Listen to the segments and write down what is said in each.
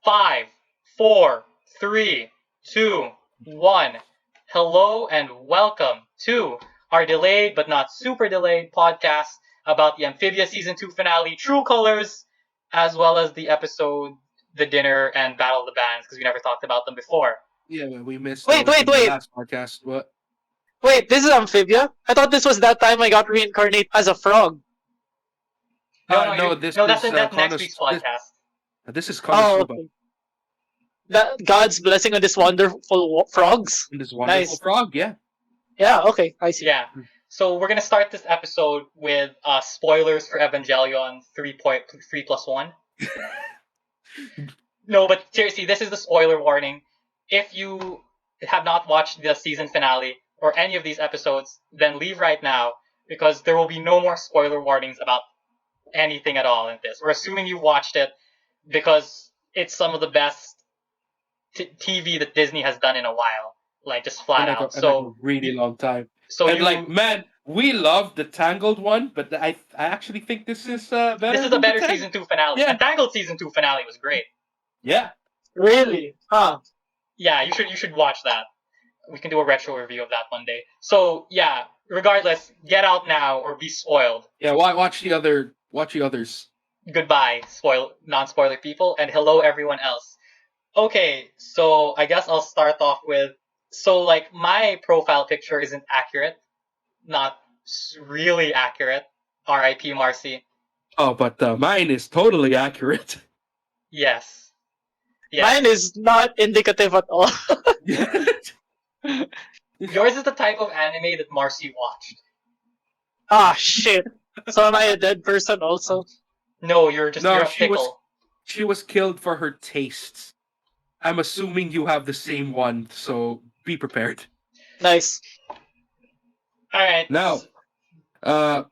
5, 4, 3, 2, 1. Hello and welcome to our delayed but not super delayed podcast about the Amphibia Season 2 finale, True Colors, as well as the episode, The Dinner, and Battle of the Bands, because we never talked about them before. Yeah, we missed Wait. the last podcast. What? Wait, this is Amphibia? I thought this was that time I got reincarnated as a frog. This that's is next week's podcast. This is Oh, Konosuba. okay. That God's blessing on this wonderful frogs. This wonderful Nice. frog, yeah. Yeah, okay, I see. Yeah. So we're gonna start this episode with spoilers for Evangelion 3.3+1. No, but seriously, this is the spoiler warning. If you have not watched the season finale or any of these episodes, then leave right now because there will be no more spoiler warnings about anything at all in this. We're assuming you watched it because it's some of the best TV that Disney has done in a while, like just flat out. So a really long time. So man, we love the Tangled one, but I actually think this is better. This is a better season 2 finale. Yeah. And Tangled season 2 finale was great. Yeah. Really? Huh. Yeah, you should watch that. We can do a retro review of that one day. So yeah, regardless, get out now or be spoiled. Yeah, watch the others. Goodbye, non-spoiler people, and hello everyone else. Okay, so I guess I'll start off with my profile picture isn't accurate, not really accurate. R.I.P. Marcy. Oh, but mine is totally accurate. Yes. Mine is not indicative at all. Yours is the type of anime that Marcy watched. Ah, shit. So am I a dead person also? No, you're a pickle. She was killed for her tastes. I'm assuming you have the same one, so be prepared. Nice. Alright. Now, yeah,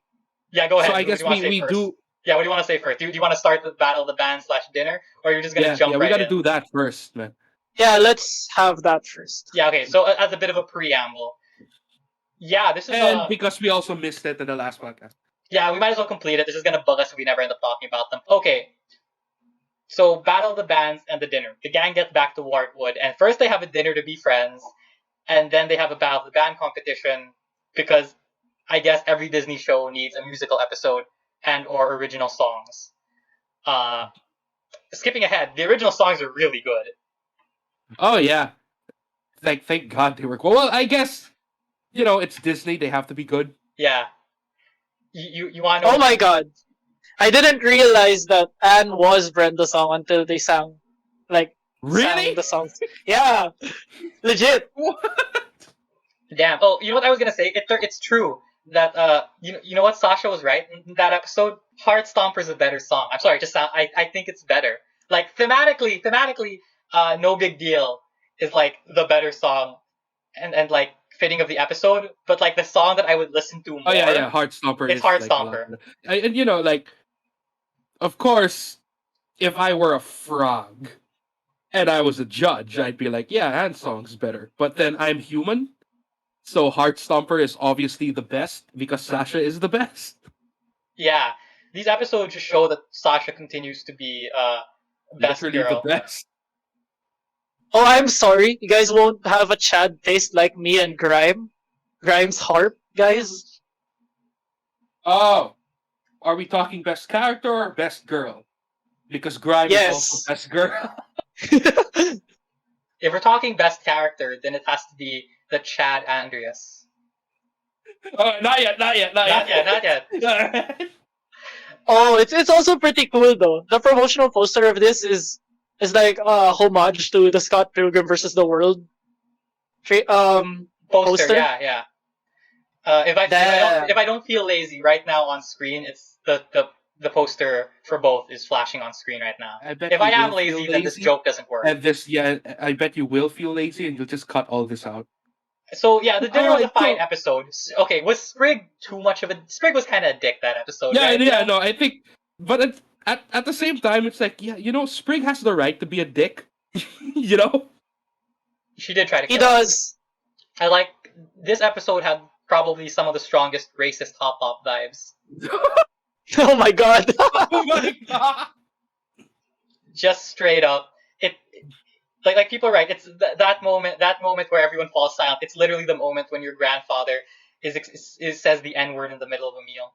go ahead. So I guess we do. Yeah, what do you want to say first? Do you want to start the Battle of the Band / dinner, or you're just gonna jump right in? Yeah, we gotta do that first, man. Yeah, let's have that first. Yeah, okay. So as a bit of a preamble, yeah, this is because we also missed it in the last podcast. Yeah, we might as well complete it. This is gonna bug us if we never end up talking about them. Okay. So Battle of the Bands and the dinner. The gang gets back to Wartwood, and first they have a dinner to be friends, and then they have a Battle of the Band competition because I guess every Disney show needs a musical episode and or original songs. Skipping ahead, the original songs are really good. Oh yeah, thank God they were cool. Well, I guess it's Disney; they have to be good. Yeah. You want to know? Oh my god, I didn't realize that Anne was Brenda's song until they sang Really? the songs. Yeah, legit. What? Damn. Oh, you know what I was gonna say? It's true that you know what, Sasha was right in that episode. Heartstomper's a better song. I'm sorry, I think it's better. Like thematically, No Big Deal is like the better song, and like fitting of the episode. But like the song that I would listen to more. Oh yeah, Heartstomper. It's Heartstomper. And of course, if I were a frog and I was a judge, I'd be like, yeah, Anne's song's better. But then I'm human, so Heartstomper is obviously the best because Sasha is the best. Yeah, these episodes just show that Sasha continues to be best Literally girl. the best. Oh, I'm sorry. You guys won't have a Chad taste like me and Grime's harp, guys. Oh, are we talking best character or best girl? Because Grime is also best girl. If we're talking best character, then it has to be the Chad Andreas. Not yet. Not yet. Oh, it's also pretty cool though. The promotional poster of this is like a homage to the Scott Pilgrim versus the World poster. Yeah. If I don't feel lazy right now on screen, it's the poster for both is flashing on screen right now. If I am lazy, then this joke doesn't work. And I bet you will feel lazy, and you'll just cut all this out. So yeah, the dinner was a fine episode. Okay, was Sprig too much of a? Sprig was kind of a dick that episode. Yeah, right? yeah, no, I think, but at the same time, it's like, yeah, Sprig has the right to be a dick. She did try to. He does. I like this episode had probably some of the strongest racist hop vibes. Oh my god. Oh my god. Just straight up. it like people are right. It's that moment where everyone falls silent. It's literally the moment when your grandfather is says the N word in the middle of a meal.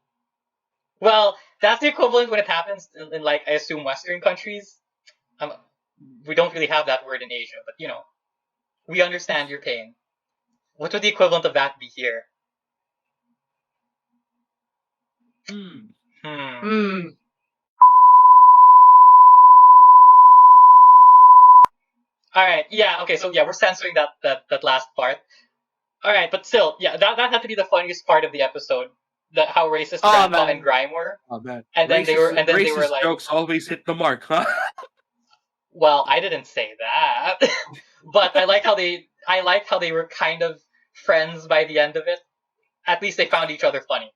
Well, that's the equivalent when it happens in like I assume Western countries. Um, we don't really have that word in Asia, but we understand your pain. What would the equivalent of that be here? Hmm. Hmm. All right. Yeah. Okay. So yeah, we're censoring that last part. All right, but still, yeah, that had to be the funniest part of the episode. How racist Oh Grandpa and man. Grime were, Oh man, and then they were racist like, jokes always hit the mark, huh? well, I didn't say that, but I liked how they were kind of friends by the end of it. At least they found each other funny.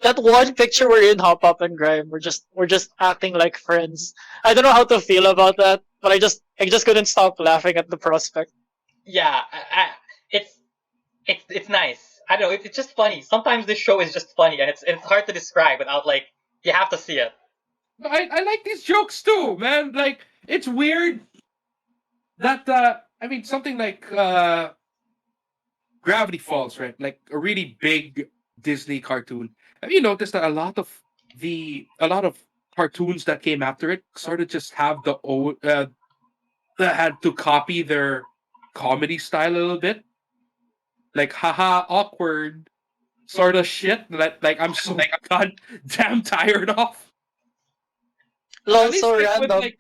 That one picture we're in Hop Up and Grime, we're just acting like friends. I don't know how to feel about that, but I just couldn't stop laughing at the prospect. Yeah, it's it's nice. I don't know. It's just funny. Sometimes this show is just funny, and it's hard to describe without like you have to see it. I like these jokes too, man. Like it's weird that I mean something like Gravity Falls, right? Like a really big Disney cartoon. Have you noticed that a lot of cartoons that came after it sort of just have that had to copy their comedy style a little bit, like haha awkward sort of shit that like I'm so god damn tired of. At Lol, least so like random.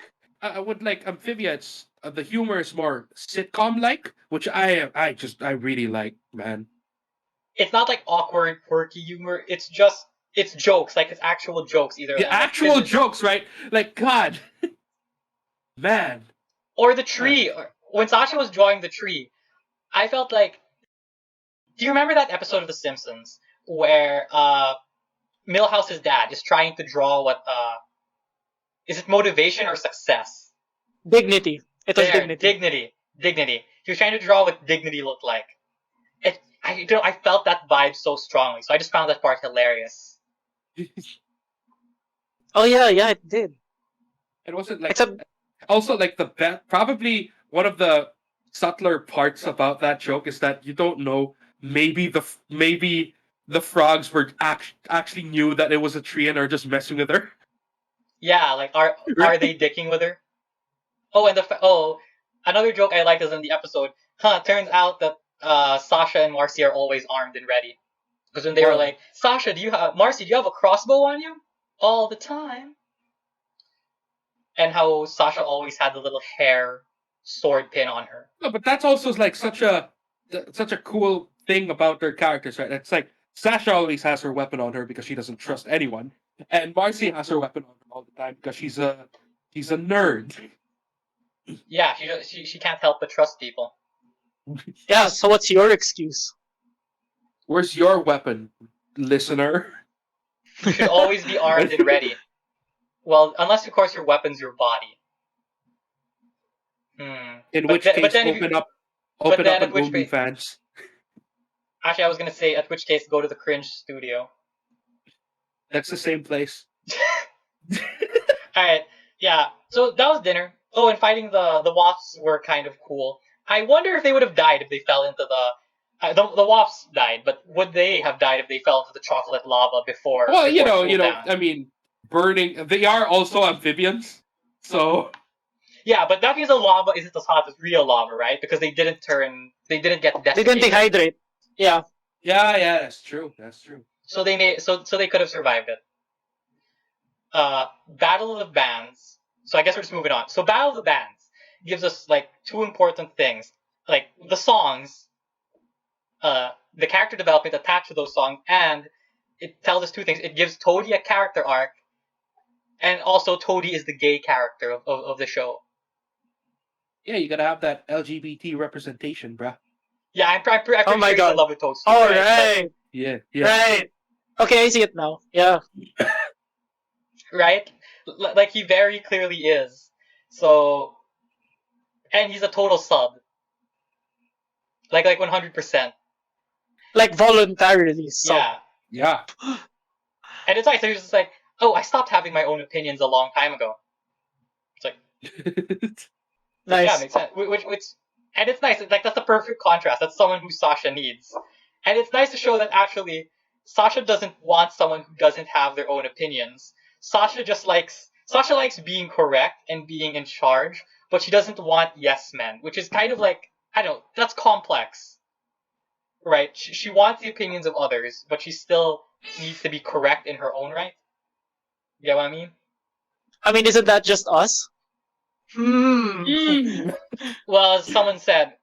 with like Amphibia, it's the humor is more sitcom like, which I really like, man. It's not like awkward, quirky humor. It's jokes, like it's actual jokes, either The like actual jokes, right? Like God, man. or the Uh, tree. When Sasha was drawing the tree, I felt like. Do you remember that episode of The Simpsons where Milhouse's dad is trying to draw what is it motivation or success? Dignity. It was There, dignity. dignity. He was trying to draw what dignity looked like. I felt that vibe so strongly, so I just found that part hilarious. Oh yeah, yeah, it did. it wasn't like Except also like the best. Probably one of the subtler parts about that joke is that you don't know. Maybe the frogs were actually knew that it was a tree and are just messing with her. Yeah, like are they Right? dicking with her? Oh, and another joke I liked is in the episode. Turns out that Sasha and Marcy are always armed and ready. Because when they were Well, like, Sasha, Marcy, do you have a crossbow on you? All the time. And how Sasha always had the little hair sword pin on her. no, but that's also like such a cool thing about their characters, right? It's like Sasha always has her weapon on her because she doesn't trust anyone, and Marcy has her weapon on her all the time because she's a nerd. Yeah, she can't help but trust people. yeah, so what's your excuse? Where's your weapon, listener? You should always be armed and ready. Well, unless of course your weapon's your body. Hmm. In But which then, but case, then if you, but open then up at an which OnlyFans. actually I was gonna say at which case go to the cringe studio. That's the same place. All right, yeah. So that was dinner. Oh, and fighting the wasps were kind of cool. I wonder if they would have died if they fell into the wasps died, but would they have died if they fell into the chocolate lava Well, before it you cooled know. down? I mean, burning. They are also amphibians, so Yeah, but that means the lava isn't as hot as real lava, right? Because they didn't get They didn't desiccated, dehydrate. Yeah. yeah, that's true. That's true. so they could have survived it. Battle of the Bands. So I guess we're just moving on. So Battle of the Bands gives us like two important things, like the songs, the character development attached to those songs, and it tells us two things. It gives Toadie a character arc, and also Toadie is the gay character of the show. Yeah, you gotta have that LGBT representation, bruh. Yeah, I'm Oh pretty my sure he's in god. love with Toadstool, All right? right. Yeah, yeah. Right. Okay, I see it now. Yeah. Right? Like he very clearly is. So, and he's a total sub, like 100%. Like voluntarily sub. Yeah, Yeah. and it's nice. So he's just like, oh, I stopped having my own opinions a long time ago. It's like, Yeah, Nice. makes sense. Which, and it's nice. It's like that's the perfect contrast. That's someone who Sasha needs, and it's nice to show that actually Sasha doesn't want someone who doesn't have their own opinions. Sasha likes being correct and being in charge, but she doesn't want yes men, which is kind of like I don't know. That's complex, right? She wants the opinions of others, but she still needs to be correct in her own right. You get what I mean? I mean, isn't that just us? Hmm. Well, as someone said,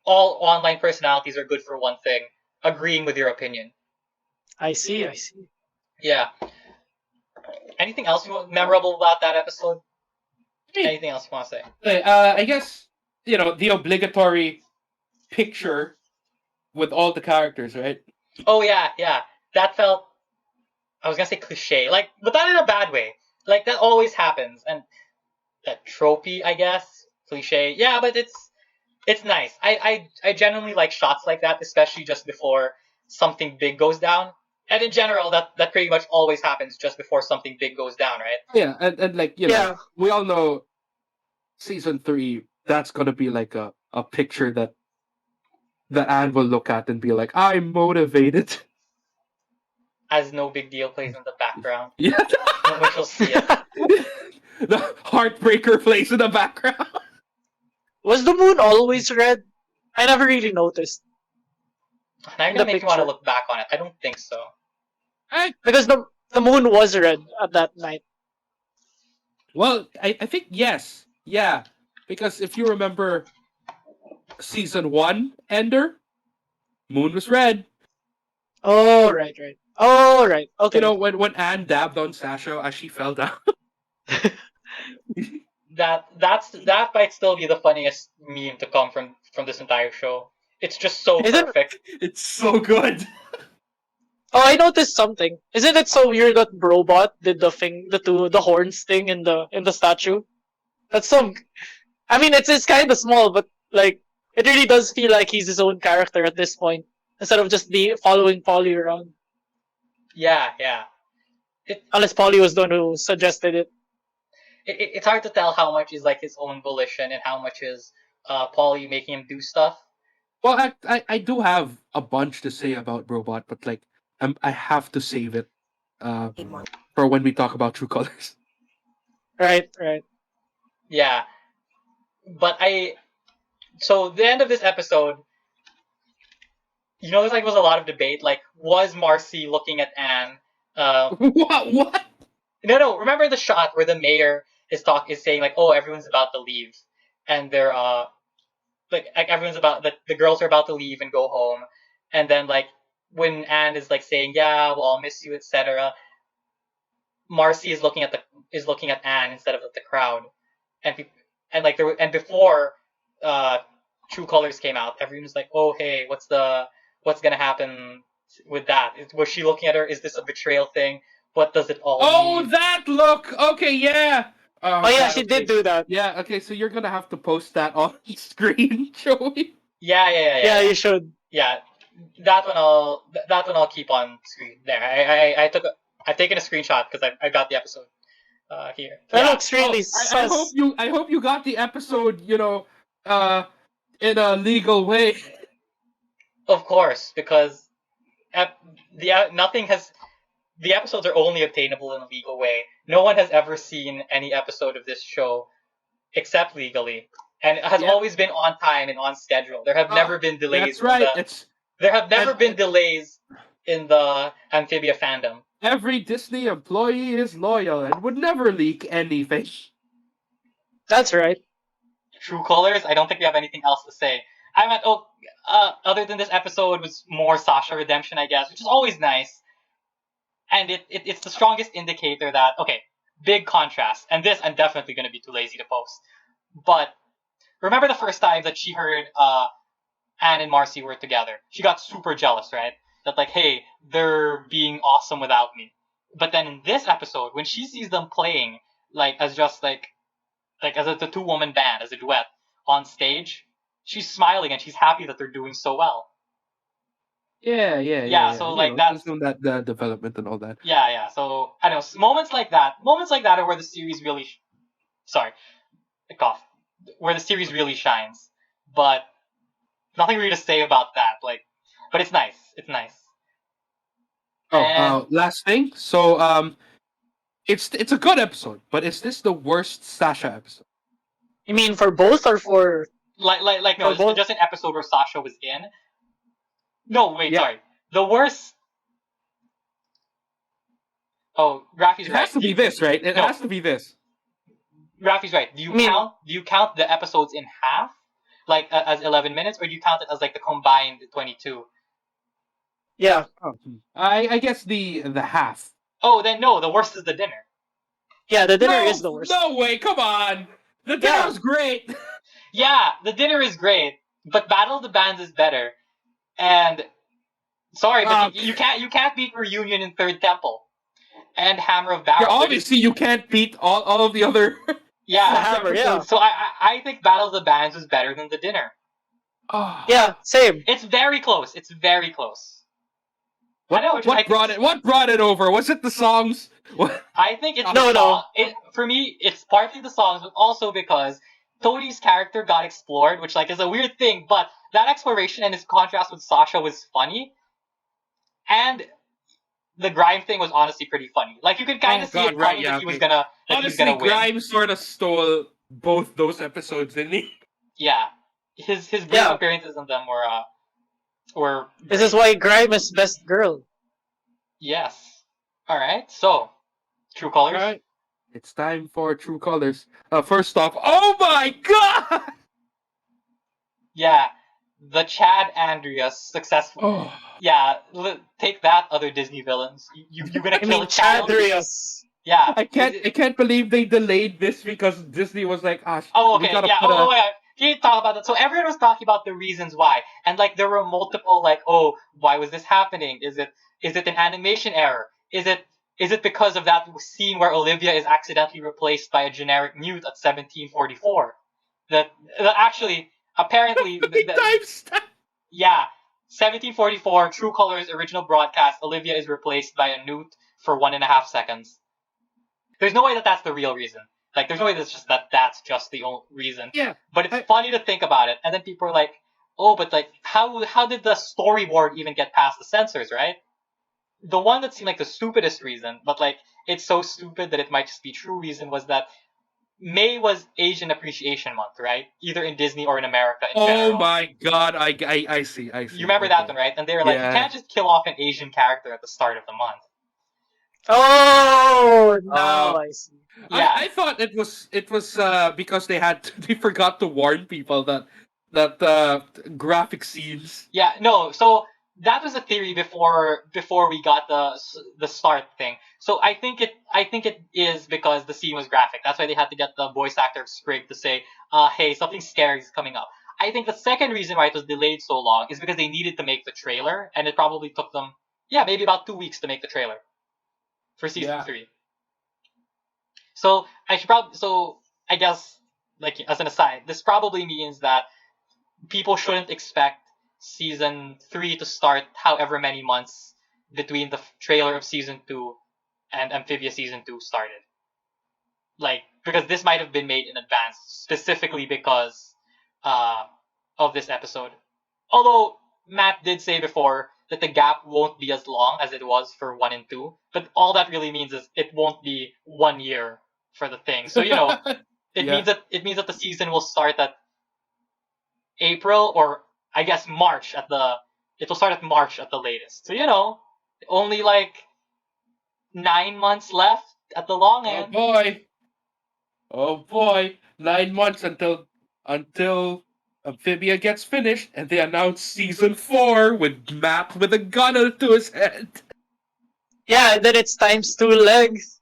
all online personalities are good for one thing: agreeing with your opinion. I see. I see. Yeah. Anything else memorable about that episode? Anything else you want to say? I guess the obligatory picture with all the characters, right? Oh yeah, yeah. That felt I was gonna say cliche, like, but not in a bad way. Like that always happens, and that tropey, I guess, cliche. Yeah, but it's nice. I genuinely like shots like that, especially just before something big goes down. And in general, that pretty much always happens just before something big goes down, right? Yeah, and like Yeah. we all know season 3. That's gonna be like a picture that Anne will look at and be like, I'm motivated. As no big deal plays in the background, Yeah, which you'll see it. the heartbreaker plays in the background. Was the moon always red? I never really noticed. Now you're In the gonna make me want to picture. look back on it. I don't think so. Because the moon was red at that night. Well, I think yes, yeah, because if you remember season 1 Ender, moon was red. Oh, right, right. Oh, right. Okay. When Anne dabbed on Sasha as she fell down. That might still be the funniest meme to come from this entire show. It's just so Isn't perfect. It's so good. Oh, I noticed something. Isn't it so weird that Brobot did the horns thing in the statue? That's some. I mean, it's kind of small, but like it really does feel like he's his own character at this point instead of just the following Polly around. Yeah, yeah. Unless Polly was the one who suggested it. It's hard to tell how much is like his own volition and how much is Paulie making him do stuff. Well, I do have a bunch to say about Robot, but like I have to save it uh, for when we talk about True Colors. Right, right. Yeah, but so the end of this episode, there's like was a lot of debate. Like, was Marcy looking at Anne? What? No. Remember the shot where the mayor is saying like, "Oh, everyone's about to leave," and they're like everyone's about the girls are about to leave and go home, and then like when Anne is like saying, "Yeah, well, I'll miss you," etc. Marcy is looking at Anne instead of the crowd, and and like and before uh, True Colors came out, everyone was like, "Oh, hey, what's gonna happen with that? Was she looking at her? Is this a betrayal thing? What does it all Oh, mean?" that look. Okay, yeah. Oh yeah, God, she okay. did do that. Yeah. Okay, so you're gonna have to post that on screen, Joey. Yeah, you should. Yeah, that one I'll keep on screen there. I've taken a screenshot because I got the episode here. That Yeah, looks really sus. I hope you got the episode. In a legal way. of course, because nothing has the episodes are only obtainable in a legal way. No one has ever seen any episode of this show except legally, and it has always been on time and on schedule. There have never been delays. That's right. There have never been delays in the Amphibia fandom. Every Disney employee is loyal and would never leak anything. That's right. True Colors, I don't think we have anything else to say. Other than this episode was more Sasha redemption, I guess, which is always nice. And it's the strongest indicator that, okay, big contrast. And this I'm definitely going to be too lazy to post. But remember the first time that she heard Anne and Marcy were together? She got super jealous, right? That like, hey, they're being awesome without me. But then in this episode, when she sees them playing like as just like as a two-woman band, as a duet on stage, she's smiling and she's happy that they're doing so well. Yeah. So like that's that the development and all that. Yeah. So I don't know, moments like that are where the series really. Sorry, cough. where the series really shines. But nothing really to say about that. Like, but it's nice. It's nice. And Last thing. So, it's a good episode, but is this the worst Sasha episode? You mean for both or for like no, For it's both? just an episode where Sasha was in. No, wait, Yeah. sorry. The worst. Oh, Rafi's It right. has to be this, right? It No. has to be this. Rafi's right. Do you count the episodes in half, like as 11 minutes, or do you count it as like the combined 22? yeah. I guess the half. Oh, then no. The worst is the dinner. Yeah, the dinner no, is the worst. No way! Come on. The dinner Yeah. was great. Yeah, the dinner is great, but Battle of the Bands is better. And sorry, but you can't beat Reunion in Third Temple and Hammer of Barrel. Yeah, obviously you can't beat all of the other. Yeah, The Hammer, yeah. So I think Battle of the Bands was better than the dinner. Oh. Yeah, same. It's very close. It's very close. What, I know, what brought it over? Was it the songs? What? I think it's No, the no. song. For me, it's partly the songs, but also because Tony's character got explored, which like is a weird thing, but that exploration and his contrast with Sasha was funny, and the Grime thing was honestly pretty funny. Like you could kind of see it coming that he was gonna Honestly, win. Grimes sort of stole both those episodes, didn't he? Yeah, his brief Yeah. appearances in them were. This is why Grime is best girl. Yes. All right. So, True Colors. Alright. It's time for True Colors. First off, oh my god! Yeah, the Chad Andreas successful. Oh. Yeah, take that, other Disney villains. You're gonna I kill mean, a child. Chadrius. Yeah. I can't believe they delayed this because Disney was like, Oh, we okay. gotta Yeah. put Oh, yeah. Can you talk about that? So everyone was talking about the reasons why, and like there were multiple like, oh, why was this happening? Is it an animation error? Is it because of that scene where Olivia is accidentally replaced by a generic mute at 1744? That actually apparently timestamp. yeah, 1744 True Colors original broadcast. Olivia is replaced by a newt for 1.5 seconds. There's no way that that's the real reason. Like, there's no way that's just the only reason. Yeah. But it's funny to think about it. And then people are like, oh, but like, how did the storyboard even get past the censors, right? The one that seemed like the stupidest reason, but like, it's so stupid that it might just be true reason, was that May was Asian Appreciation Month, right? Either in Disney or in America in general. Oh my god, I see. You remember that one, right? And they were like, Yeah. you can't just kill off an Asian character at the start of the month. Oh, now I see. Yeah. I thought it was because they forgot to warn people that graphic scenes. Yeah, no. So that was a theory before we got the start thing. So I think it is because the scene was graphic. That's why they had to get the voice actor of Sprig to say, hey, something scary is coming up. I think the second reason why it was delayed so long is because they needed to make the trailer, and it probably took them, maybe about 2 weeks to make the trailer for season 3. So I guess, like as an aside, this probably means that people shouldn't expect season 3 to start however many months between the trailer of season 2 and Amphibia season 2 started. Like, because this might have been made in advance specifically because of this episode. Although Matt did say before that the gap won't be as long as it was for 1 and 2, but all that really means is it won't be 1 year for the thing. So it means that the season will start at April, or I guess March it will start at March at the latest. So only like 9 months left at the long end. Oh boy, 9 months until Amphibia gets finished, and they announce season 4 with Matt with a gun to his head. Yeah, and then it's times 2 legs.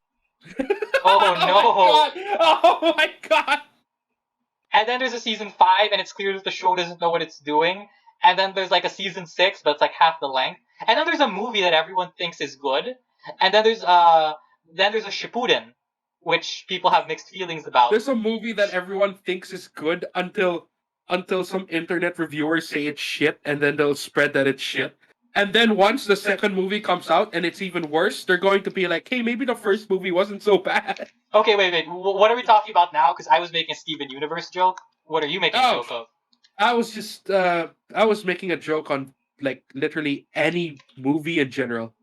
Oh no! Oh my god! And then there's a season 5, and it's clear that the show doesn't know what it's doing. And then there's like a season 6, but it's like half the length. And then there's a movie that everyone thinks is good. And then there's a Shippuden, which people have mixed feelings about. There's a movie that everyone thinks is good until some internet reviewers say it's shit, and then they'll spread that it's shit. And then once the second movie comes out and it's even worse, they're going to be like, hey, maybe the first movie wasn't so bad. Okay, wait. What are we talking about now? Because I was making a Steven Universe joke. What are you making a Oh, joke of? I was just I was making a joke on like literally any movie in general.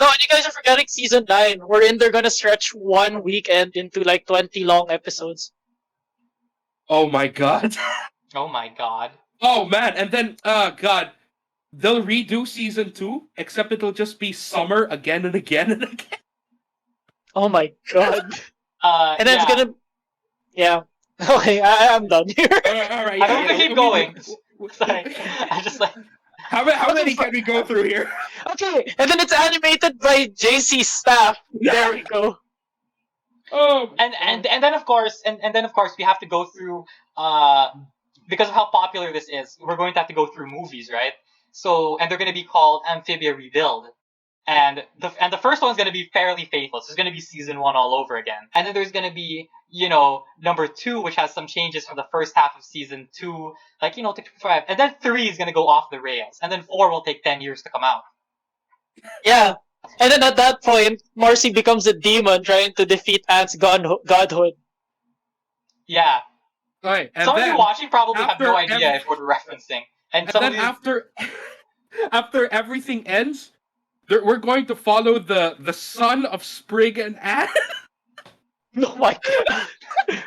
No, and you guys are forgetting season 9, wherein they're gonna stretch one weekend into like 20 long episodes. Oh my god. Oh my god. Oh man, and then god, they'll redo season 2 except it'll just be summer again and again and again. Oh my god. And then it's Yeah. gonna. Yeah. Okay, I'm done here. All right, I don't want to keep going. we- Sorry. I just like. How many can we go through here? Okay, and then it's animated by JC staff. There we go. Oh, And then of course we have to go through because of how popular this is, we're going to have to go through movies, right? So and they're going to be called Amphibia Rebuild. And the first one's going to be fairly faithful. So it's going to be season 1 all over again. And then there's going to be, number 2, which has some changes from the first half of season 2, like, to 5. And then 3 is going to go off the rails. And then 4 will take 10 years to come out. Yeah. And then at that point, Marcy becomes a demon trying to defeat Ant's godhood. Yeah. right. And Some of then you watching probably have no after idea if what we're referencing. And and some then of you, after everything ends, we're going to follow the son of Sprig and Anne. Oh my god.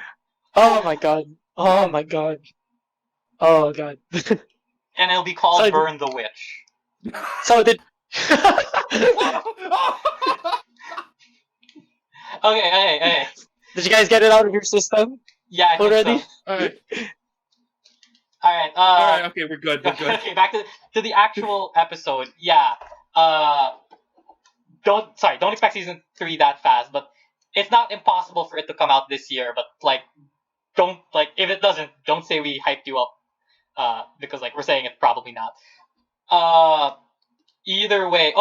Oh my god. Oh my god. Oh god. and it'll be called So- Burn the Witch. So did. Okay. Did you guys get it out of your system Yeah, I think already? so. All right. Alright, All right. Okay, we're good. We're good. okay, back to the actual episode. Yeah. Don't expect season 3 that fast, but it's not impossible for it to come out this year, but if it doesn't, don't say we hyped you up. Because we're saying it's probably not. Either way,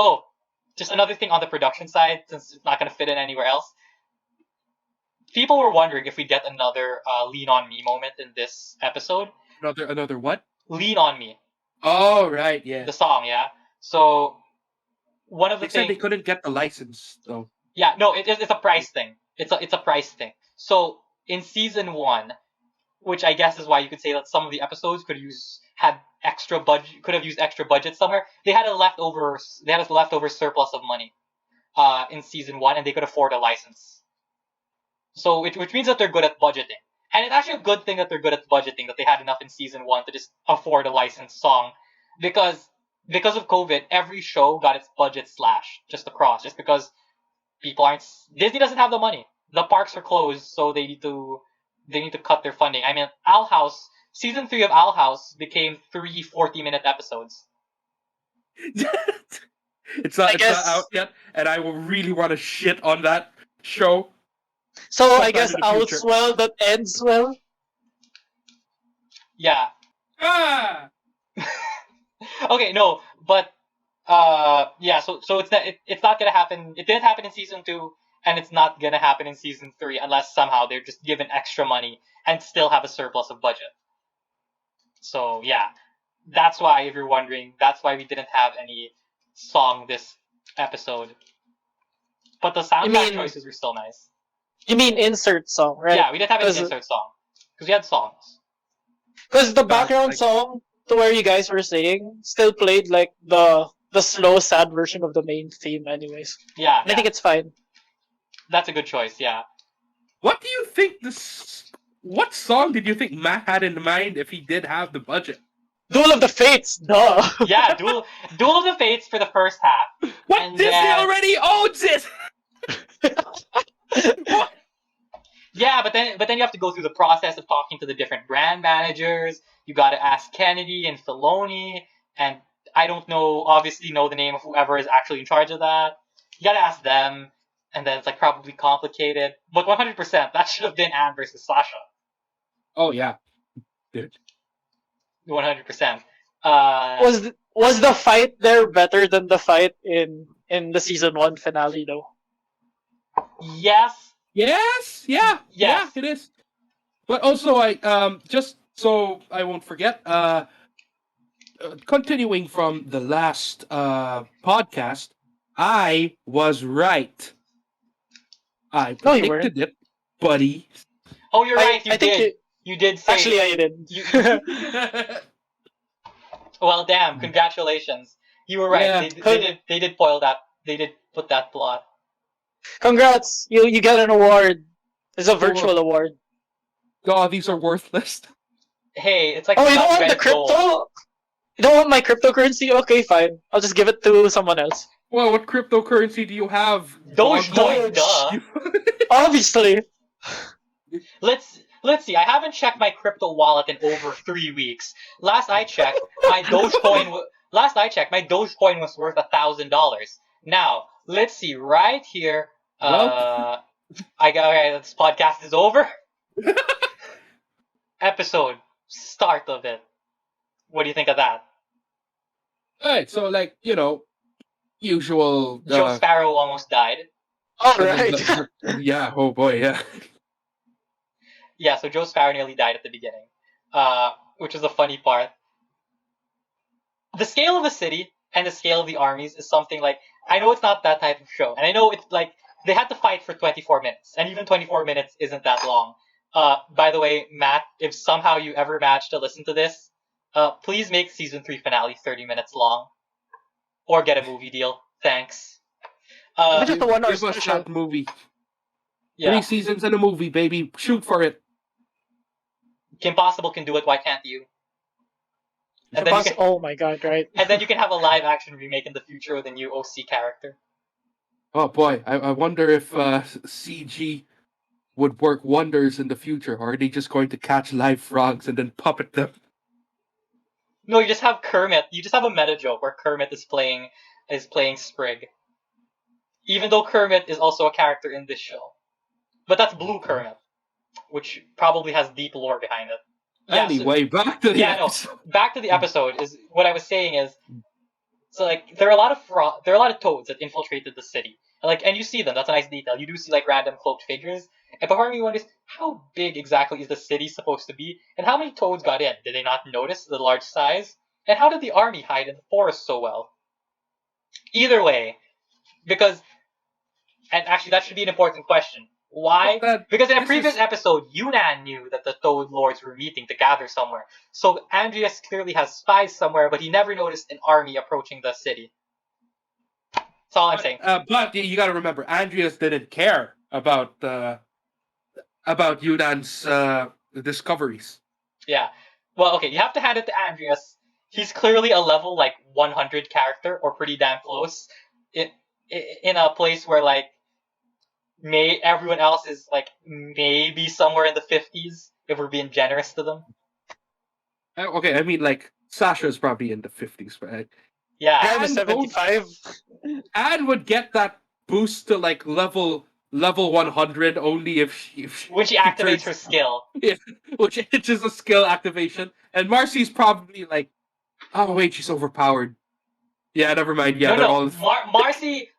just another thing on the production side, since it's not gonna fit in anywhere else. People were wondering if we get another Lean On Me moment in this episode. Another what? Lean On Me, Oh right, yeah. the song, yeah. So one of the They said they things, couldn't get the license though. yeah, no, it's a price thing. It's a price thing. So in season 1, which I guess is why you could say that some of the episodes could have used extra budget somewhere. They had a leftover surplus of money in season 1, and they could afford a license. So which means that they're good at budgeting. And it's actually a good thing that they're good at budgeting, that they had enough in season 1 to just afford a licensed song. Because of COVID, every show got its budget slashed just because Disney doesn't have the money. The parks are closed, so they need to cut their funding. I mean, Owl House, season 3 of Owl House became 3 40-minute episodes. It's not guess- out yet, and I will really want to shit on that show. So I Sometime guess in the future. outs well that ends well. Yeah. Ah! Okay, no, but yeah, so it's not gonna happen. It didn't happen in season 2, and it's not gonna happen in season 3 unless somehow they're just given extra money and still have a surplus of budget. So yeah, that's why, if you're wondering, that's why we didn't have any song this episode. But the soundtrack choices were still nice. You mean insert song, right? Yeah, we didn't have any 'Cause- insert song because we had songs. Because the background like- song, to where you guys were saying, still played like the slow, sad version of the main theme, anyways. Yeah, And I think it's fine. that's a good choice. Yeah. What do you think what song did you think Matt had in mind if he did have the budget? Duel of the Fates, duh. Yeah, Duel of the Fates for the first half. What? And Disney then- already owns it! What? Yeah, but then you have to go through the process of talking to the different brand managers. You got to ask Kennedy and Filoni, and I don't obviously know the name of whoever is actually in charge of that. You got to ask them, and then it's probably complicated. But 100%, that should have been Anne versus Sasha. Oh yeah, dude. 100%. Was the fight there better than the fight in the season 1 finale, though? Yes. Yes, yeah, Yes. yeah, it is. But also, I just so I won't forget. Continuing from the last podcast, I was right. I No, you weren't. predicted it, buddy. Oh, you're right. You I think did. You did say. Actually, I did. Well, damn! Congratulations. You were right. Yeah. They did foil that. They did put that plot. Congrats! You get an award. It's a For- virtual award. God, these are worthless. Hey, it's like Oh, you don't not want the red gold. crypto? You don't want my cryptocurrency? Okay, fine. I'll just give it to someone else. Well, what cryptocurrency do you have? Dogecoin, Doge. duh. Obviously. Let's see. I haven't checked my crypto wallet in over 3 weeks. Last I checked, my Dogecoin was worth $1,000. Now let's see right here. Okay, this podcast is over. Episode start of it. What do you think of that? Alright, so like, usual Joe Sparrow almost died. Alright. yeah, oh boy, yeah. Yeah, so Joe Sparrow nearly died at the beginning, which is the funny part. The scale of the city and the scale of the armies is something like, I know it's not that type of show, and I know it's like they had to fight for 24 minutes, and even 24 minutes isn't that long. By the way, Matt, if somehow you ever manage to listen to this, please make season 3 finale 30 minutes long, or get a movie deal. Thanks. Just a 1 hour Give us special. that movie. Yeah, 3 seasons and a movie, baby. Shoot for it. Kim Possible can do it. Why can't you? And then you can, Oh my god, right? and then you can have a live action remake in the future with a new OC character. Oh boy, I wonder if CG would work wonders in the future, or are they just going to catch live frogs and then puppet them? No, you just have Kermit. You just have a meta joke where Kermit is playing Sprig. Even though Kermit is also a character in this show. But that's Blue Kermit, which probably has deep lore behind it. Yeah, Anyway, back to the so back to the episode is what I was saying is, so like there are a lot of toads that infiltrated the city. And you see them, that's a nice detail. You do see like random cloaked figures. And part of me wonders, how big exactly is the city supposed to be? And how many toads got in? Did they not notice the large size? And how did the army hide in the forest so well? Either way, and actually that should be an important question. Why? Because in a previous episode, Yunnan knew that the Toad Lords were meeting to gather somewhere. So Andreas clearly has spies somewhere, but he never noticed an army approaching the city. That's all I'm saying. But you got to remember, Andreas didn't care about Yudan's discoveries. Yeah. Well, okay, you have to hand it to Andreas. He's clearly a level like 100 character, or pretty damn close, in a place where like everyone else is like maybe somewhere in the 50s if we're being generous to them. Okay, I mean like Sasha's probably in the 50s, right? Yeah. I'm a 75. Anne would get that boost to like level 100 only if she when she activates her skill. Yeah, which is a skill activation. And Marcy's probably like, oh wait, she's overpowered. Yeah, never mind. Yeah, no.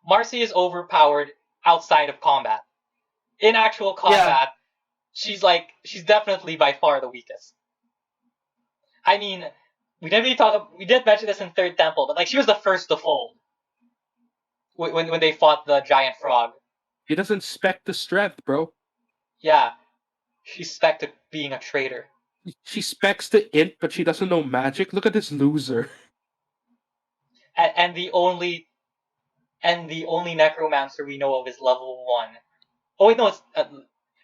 Marcy is overpowered outside of combat. In actual combat, she's definitely by far the weakest. I mean, we did mention this in Third Temple, but like she was the first to fold when they fought the giant frog. He doesn't spec the strength, bro. Yeah, she's spec to being a traitor. She specs the int, but she doesn't know magic. Look at this loser. And the only necromancer we know of is level 1. Oh wait, no, it's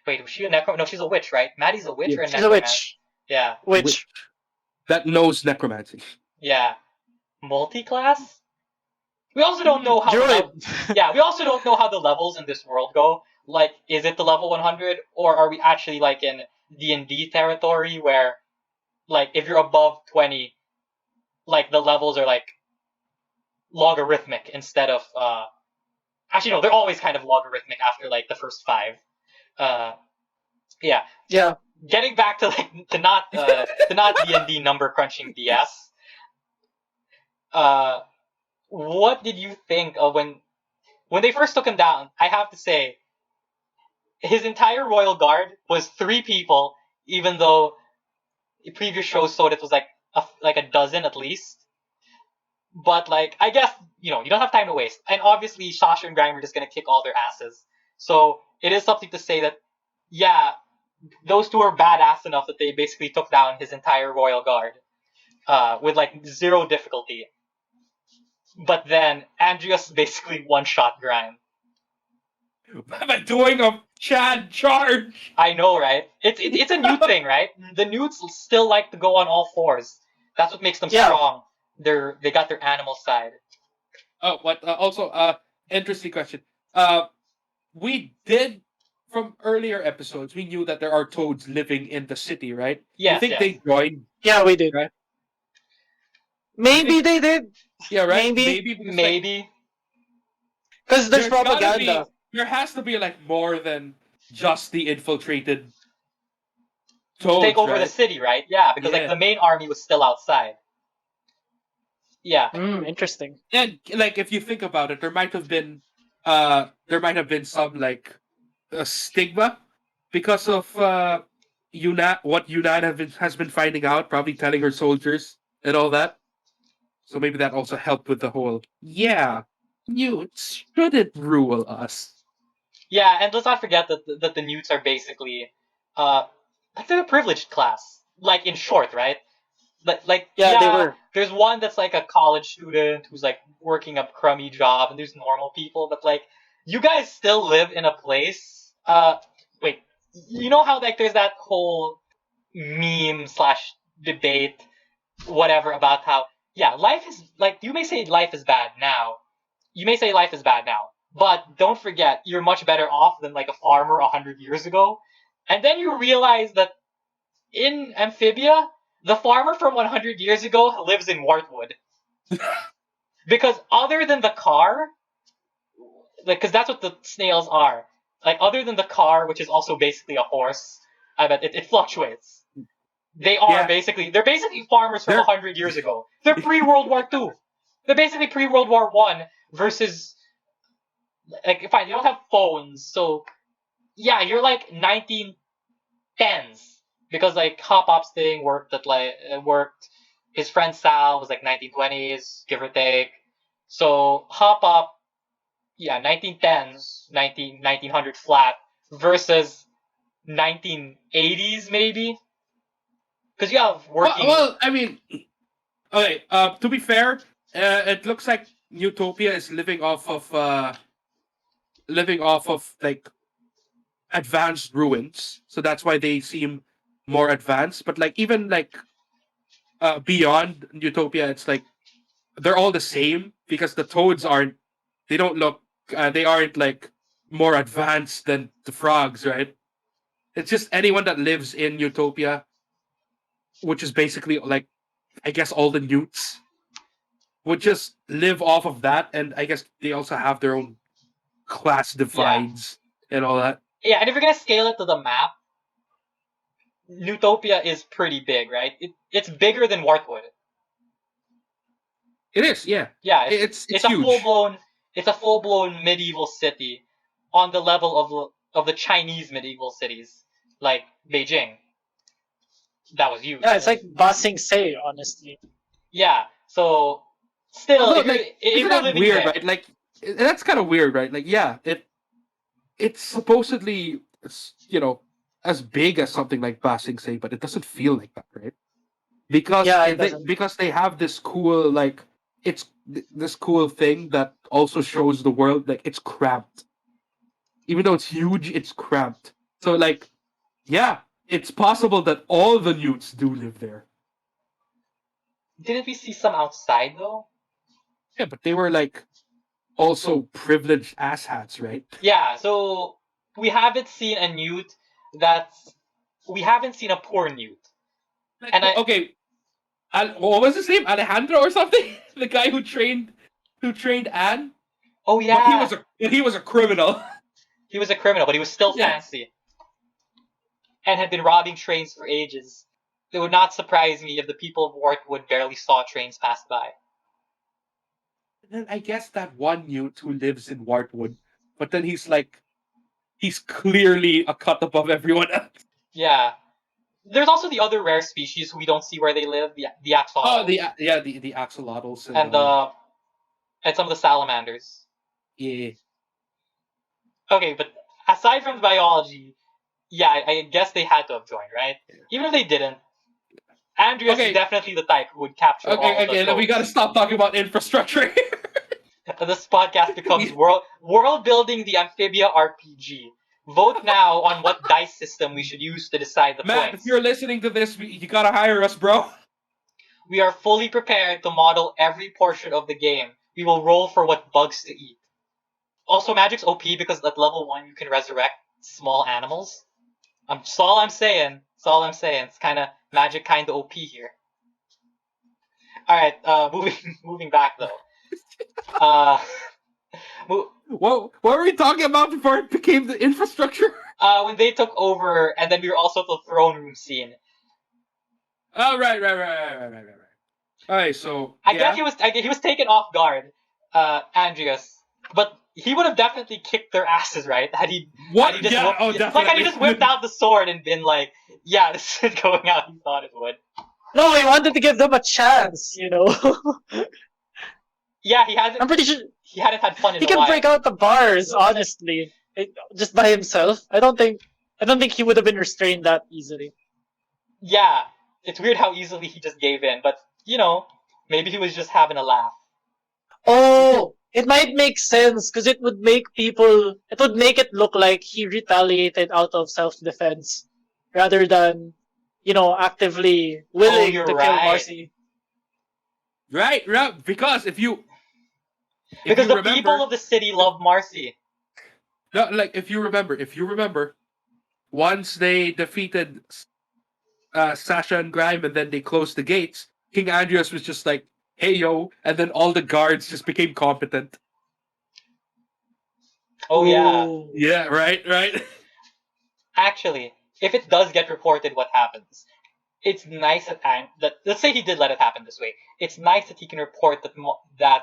wait, was she a necromancer? No, she's a witch, right? Maddie's a witch or a necromancer? She's a witch. Yeah. Witch. That knows necromancy. Yeah. Multi-class? We also don't know how we also don't know how the levels in this world go. Like, is it the level 100, or are we actually like in D&D territory where, like, if you're above 20, like the levels are like logarithmic instead of actually no, they're always kind of logarithmic after like the first 5. Yeah. Getting back to like to not D&D number crunching BS. What did you think of when they first took him down? I have to say, his entire royal guard was 3 people, even though the previous shows showed it was like a dozen at least. But like, I guess you don't have time to waste, and obviously Sasha and Grime are just gonna kick all their asses. So it is something to say that, yeah, those two are badass enough that they basically took down his entire royal guard with like zero difficulty. But then Andreas basically one-shot Grime. By doing a Chad charge. I know, right? It's a new thing, right? The newts still like to go on all fours. That's what makes them Yeah. strong. They got their animal side. Oh, what? Also, interesting question. We did from earlier episodes. We knew that there are toads living in the city, right? You Yes, think yes. they joined? Yeah, we did. Right. Maybe they did. Yeah, right. Maybe. because, like, Maybe. Because there's gotta propaganda. there has to be like more than just the infiltrated toads, Take over right? the city, right? Yeah, because like Yeah. the main army was still outside. Yeah. Interesting. And like if you think about it, there might have been some like a stigma because of what Yunnan has been finding out, probably telling her soldiers and all that. So maybe that also helped with the whole you shouldn't rule us. Yeah, and let's not forget that the newts are basically like they're a privileged class. Like in short, right? Like Yeah, they were. there's one that's like a college student who's like working a crummy job, and there's normal people, but like you guys still live in a place. Wait, you know how like there's that whole meme slash debate, whatever, about how life is like you may say life is bad now. You may say life is bad now, but don't forget you're much better off than like a farmer 100 years ago. And then you realize that in Amphibia, the farmer from 100 years ago lives in Wartwood. Because other than the car, like, because that's what the snails are. Like, other than the car, which is also basically a horse, I bet it fluctuates. They're basically farmers from They're- 100 years ago. They're pre-World War II. They're basically pre-World War I versus, like, fine, you don't have phones, so, yeah, you're like 1910s. Because like Hop Op's thing worked worked. His friend Sal was like 1920s, give or take. So Hop Op, 1910s, 1900 flat versus 1980s maybe. Because you have working. Well, I mean, okay. To be fair, it looks like Utopia is living off of like advanced ruins, so that's why they seem more advanced. But like even like beyond Utopia, it's like they're all the same because the toads aren't. They don't look. They aren't like more advanced than the frogs, right? It's just anyone that lives in Utopia, which is basically like I guess all the newts would just live off of that, and I guess they also have their own class divides and all that. Yeah, and if you're gonna scale it to the map, Newtopia is pretty big, right? It's bigger than Wartwood. It is, yeah. Yeah, It's it's a huge. full blown medieval city on the level of the Chinese medieval cities, like Beijing. That was huge. Yeah, it's like Ba Sing Se, honestly. Yeah, so still, Although, if you're, like, if isn't you're that living weird, there, right? Like, that's kind of weird, right? Like, yeah, it's supposedly as big as something like Ba Sing Se, but it doesn't feel like that, right? Because Yeah, it doesn't. because they have this cool like this cool thing that also shows the world like it's cramped. Even though it's huge, it's cramped. So like, yeah, it's possible that all the newts do live there. didn't we see some outside though? Yeah, but they were like also privileged asshats, right? Yeah, so we haven't seen a newt we haven't seen a poor newt. Like, And okay, what was his name? Alejandro or something? The guy who trained Anne. oh yeah, But he was a criminal. he was a criminal, but he was still Yeah. fancy. And had been robbing trains for ages. It would not surprise me if the people of Wartwood barely saw trains pass by. And then I guess that one newt who lives in Wartwood, but then he's clearly a cut above everyone else. Yeah. There's also the other rare species who we don't see where they live, the axolotls. Oh, the axolotls and and some of the salamanders. yeah. Okay, but aside from the biology, yeah, I guess they had to have joined, right? Even if they didn't, Andreas is Okay, definitely the type who would capture all the okay, then we gotta toads. stop talking about infrastructure. This podcast becomes world building the Amphibia RPG. Vote now on what dice system we should use to decide the Matt, if you're points. listening to this, you gotta hire us, bro. We are fully prepared to model every portion of the game. We will roll for what bugs to eat. Also, Magic's OP because at level 1 you can resurrect small animals. That's all I'm saying. That's all I'm saying. It's Magic kinda OP here. Alright, moving back though. Uh, What were we talking about before it became the infrastructure? when they took over, and then we were also at the throne room scene. Oh, right. Alright, so I guess he was taken off guard, Andreas, but he would have definitely kicked their asses, right? What? Had he just Yeah, oh, had he definitely. just whipped out the sword and been like, yeah, this is going how he thought it would. No, we wanted to give them a chance, you know. Yeah, I'm pretty sure he hadn't had fun in he a can while. break out the bars. Honestly, just by himself. I don't think he would have been restrained that easily. Yeah, it's weird how easily he just gave in, but maybe he was just having a laugh. Oh, it might make sense because it would make it look like he retaliated out of self-defense rather than, actively willing you're to kill right. Marcy. Right, because if you Because the remember, people of the city love Marcy. no, like if you remember, once they defeated Sasha and Grime, and then they closed the gates, King Andreas was just like, "Hey yo," and then all the guards just became competent. Oh yeah. Ooh. Yeah, right. Actually, if it does get reported what happens, it's nice that let's say he did let it happen this way. It's nice that he can report that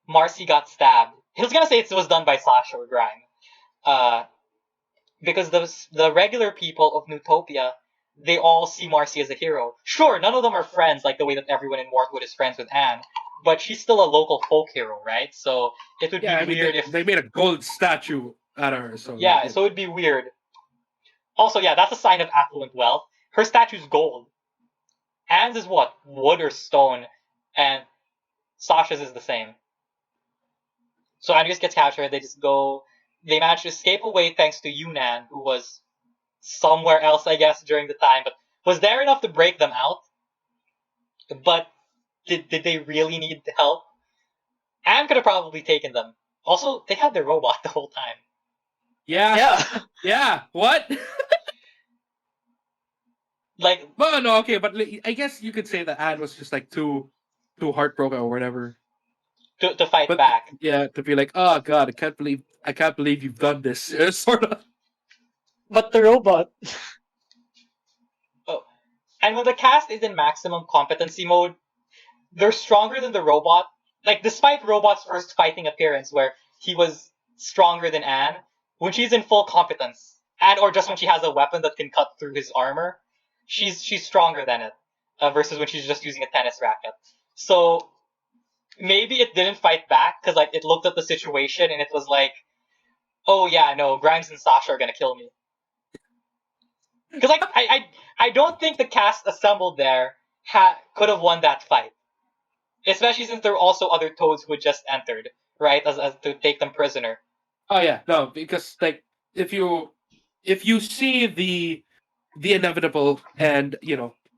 Marcy got stabbed. He was gonna say it was done by Sasha or Grime, uh, because the regular people of Newtopia, they all see Marcy as a hero. Sure, none of them are friends like the way that everyone in Mortwood is friends with Anne, but she's still a local folk hero, right? So it would Yeah, be I mean weird if they made a gold statue out of her. So yeah, so it'd be weird. Also, yeah, that's a sign of affluent wealth. Her statue's gold. Anne's is what? Wood or stone, and Sasha's is the same. So Andreas gets captured. They manage to escape away thanks to Yunnan, who was somewhere else, I guess, during the time, but was there enough to break them out. But did they really need the help? Anne could have probably taken them. Also, they had their robot the whole time. Yeah. What? Like, Well, no, okay, but I guess you could say that Anne was just like too heartbroken or whatever. to fight But back. yeah, to be like, oh god, I can't believe you've done this, sort of. But the robot. Oh. And when the cast is in maximum competency mode, they're stronger than the robot. Like, despite Robot's first fighting appearance, where he was stronger than Anne, when she's in full competence, and or just when she has a weapon that can cut through his armor, she's stronger than it, versus when she's just using a tennis racket. So maybe it didn't fight back because like it looked at the situation and it was like, oh yeah, no, Grimes and Sasha are gonna kill me. Because like I don't think the cast assembled there could have won that fight. Especially since there were also other toads who had just entered, right, as to take them prisoner. Oh yeah, no, because like if you see the inevitable, and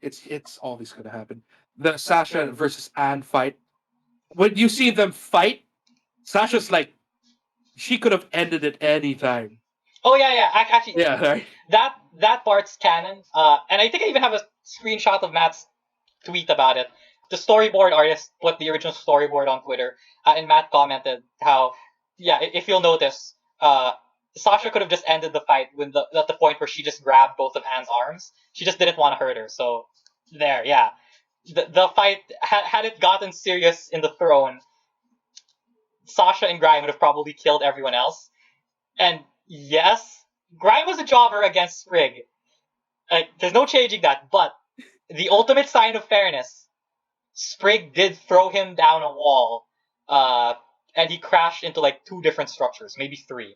it's always gonna happen. The Sasha versus Anne fight. When you see them fight, Sasha's like she could have ended it any time. Oh yeah. Actually, Yeah, right. that part's canon. And I think I even have a screenshot of Matt's tweet about it. The storyboard artist put the original storyboard on Twitter, and Matt commented how, yeah, if you'll notice, Sasha could have just ended the fight at the point where she just grabbed both of Anne's arms. She just didn't want to hurt her. So there, yeah, the fight had it gotten serious in the throne, Sasha and Grime would have probably killed everyone else. And yes, Grime was a jobber against Sprig. There's no changing that. But the ultimate sign of fairness, Sprig did throw him down a wall, and he crashed into like 2 different structures, maybe 3.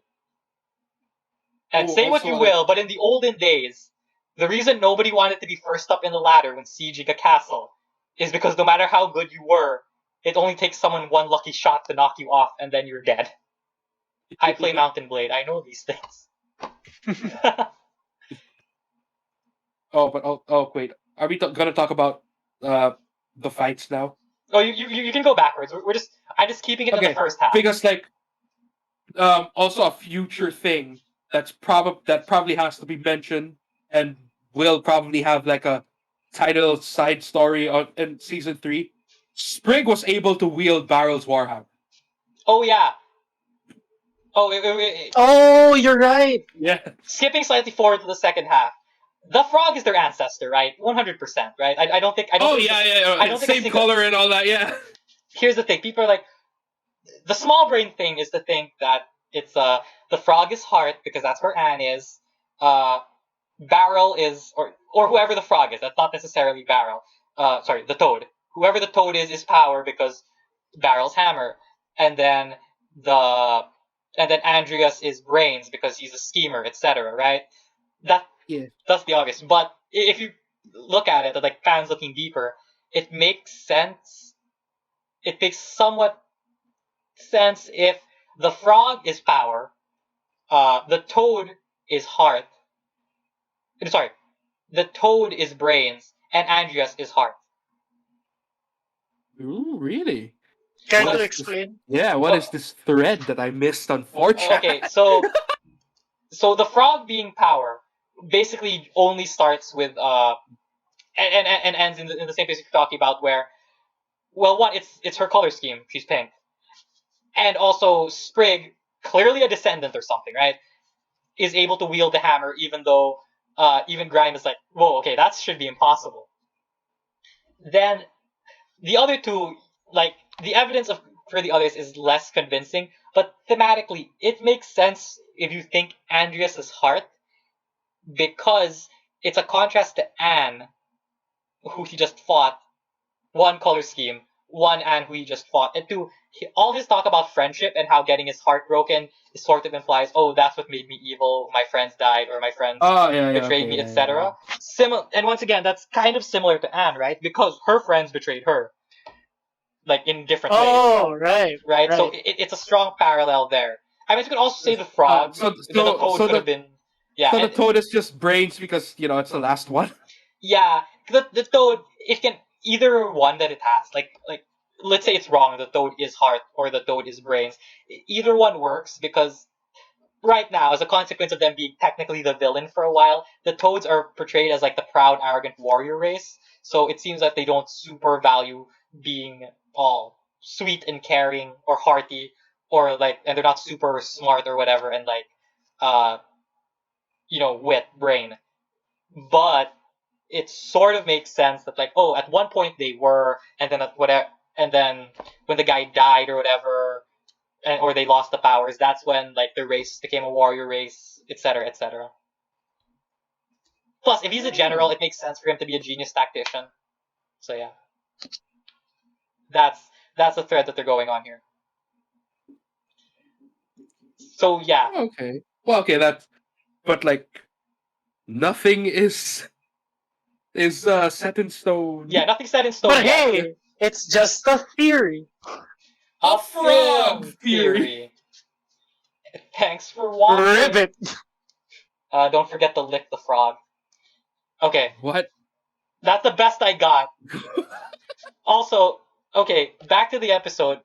And say what also, you will, but in the olden days, the reason nobody wanted to be first up in the ladder when sieging a castle is because no matter how good you were, it only takes someone one lucky shot to knock you off, and then you're dead. I play Mountain Blade. I know these things. wait, are we gonna talk about the fights now? Oh, you can go backwards. I'm just keeping it in the Okay, first half. because like also a future thing that probably has to be mentioned and will probably have like a title side story in season 3. Sprig was able to wield Barrel's Warhammer. Oh yeah. Oh, Oh, you're right. Yeah. skipping slightly forward to the second half. The frog is their ancestor, right? 100%, right? I don't think. I don't Oh think yeah, it's- yeah, I yeah. don't think a Same single- color and all that. Yeah. Here's the thing: people are like, the small brain thing is to think that it's the frog is heart because that's where Anne is. Barrel is or whoever the frog is. That's not necessarily Barrel. Sorry, the toad. Whoever the toad is power because Barrel's hammer, and then the and then Andreas is brains because he's a schemer, etc. Right? That Yeah. That's the obvious. But if you look at it, like fans looking deeper, it makes sense. It makes somewhat sense if the frog is power, the toad is heart. Sorry, the toad is brains, and Andreas is heart. Ooh, really? Care What to is explain? Yeah. What is this thread that I missed on 4chan? Okay, so the frog being power basically only starts with and ends in the same place you're talking about where, well, one, it's her color scheme, she's pink, and also Sprig, clearly a descendant or something, right, is able to wield the hammer even though even Grime is like, whoa, okay, that should be impossible. Then the other two, like the evidence for the others is less convincing, but thematically it makes sense if you think Andreas is heart because it's a contrast to Anne, who he just fought. One color scheme, one Anne who he just fought, and two, all his talk about friendship and how getting his heart broken sort of implies, oh, that's what made me evil. My friends died, or my friends Oh yeah, yeah. betrayed Okay, me, yeah, etc. And once again, that's kind of similar to Anne, right? Because her friends betrayed her, like in different ways, Oh, right. right? So Right. it's a strong parallel there. I mean, you could also say the frog, so then the so toad so could have the been, yeah, so the and, toad is just brains because it's the last one. yeah. The toad, it can either one that it has, like let's say it's wrong. The toad is heart or the toad is brains. Either one works because right now, as a consequence of them being technically the villain for a while, the toads are portrayed as like the proud, arrogant warrior race. So it seems like they don't super value being all sweet and caring or hearty or like, and they're not super smart or whatever and like, uh, wit, brain. But it sort of makes sense that like, oh, at one point they were, and then at whatever, and then when the guy died or whatever, or they lost the powers, that's when like the race became a warrior race, etc., etc. Plus, if he's a general, it makes sense for him to be a genius tactician. So yeah, that's that's the thread that they're going on here. So yeah, Okay. Well, okay, but like nothing is set in stone. yeah, nothing's set in stone But yet. hey, it's just a theory. A frog film theory. Thanks for watching. Ribbit. Don't forget to lick the frog. Okay, What? that's the best I got. Also, okay, back to the episode.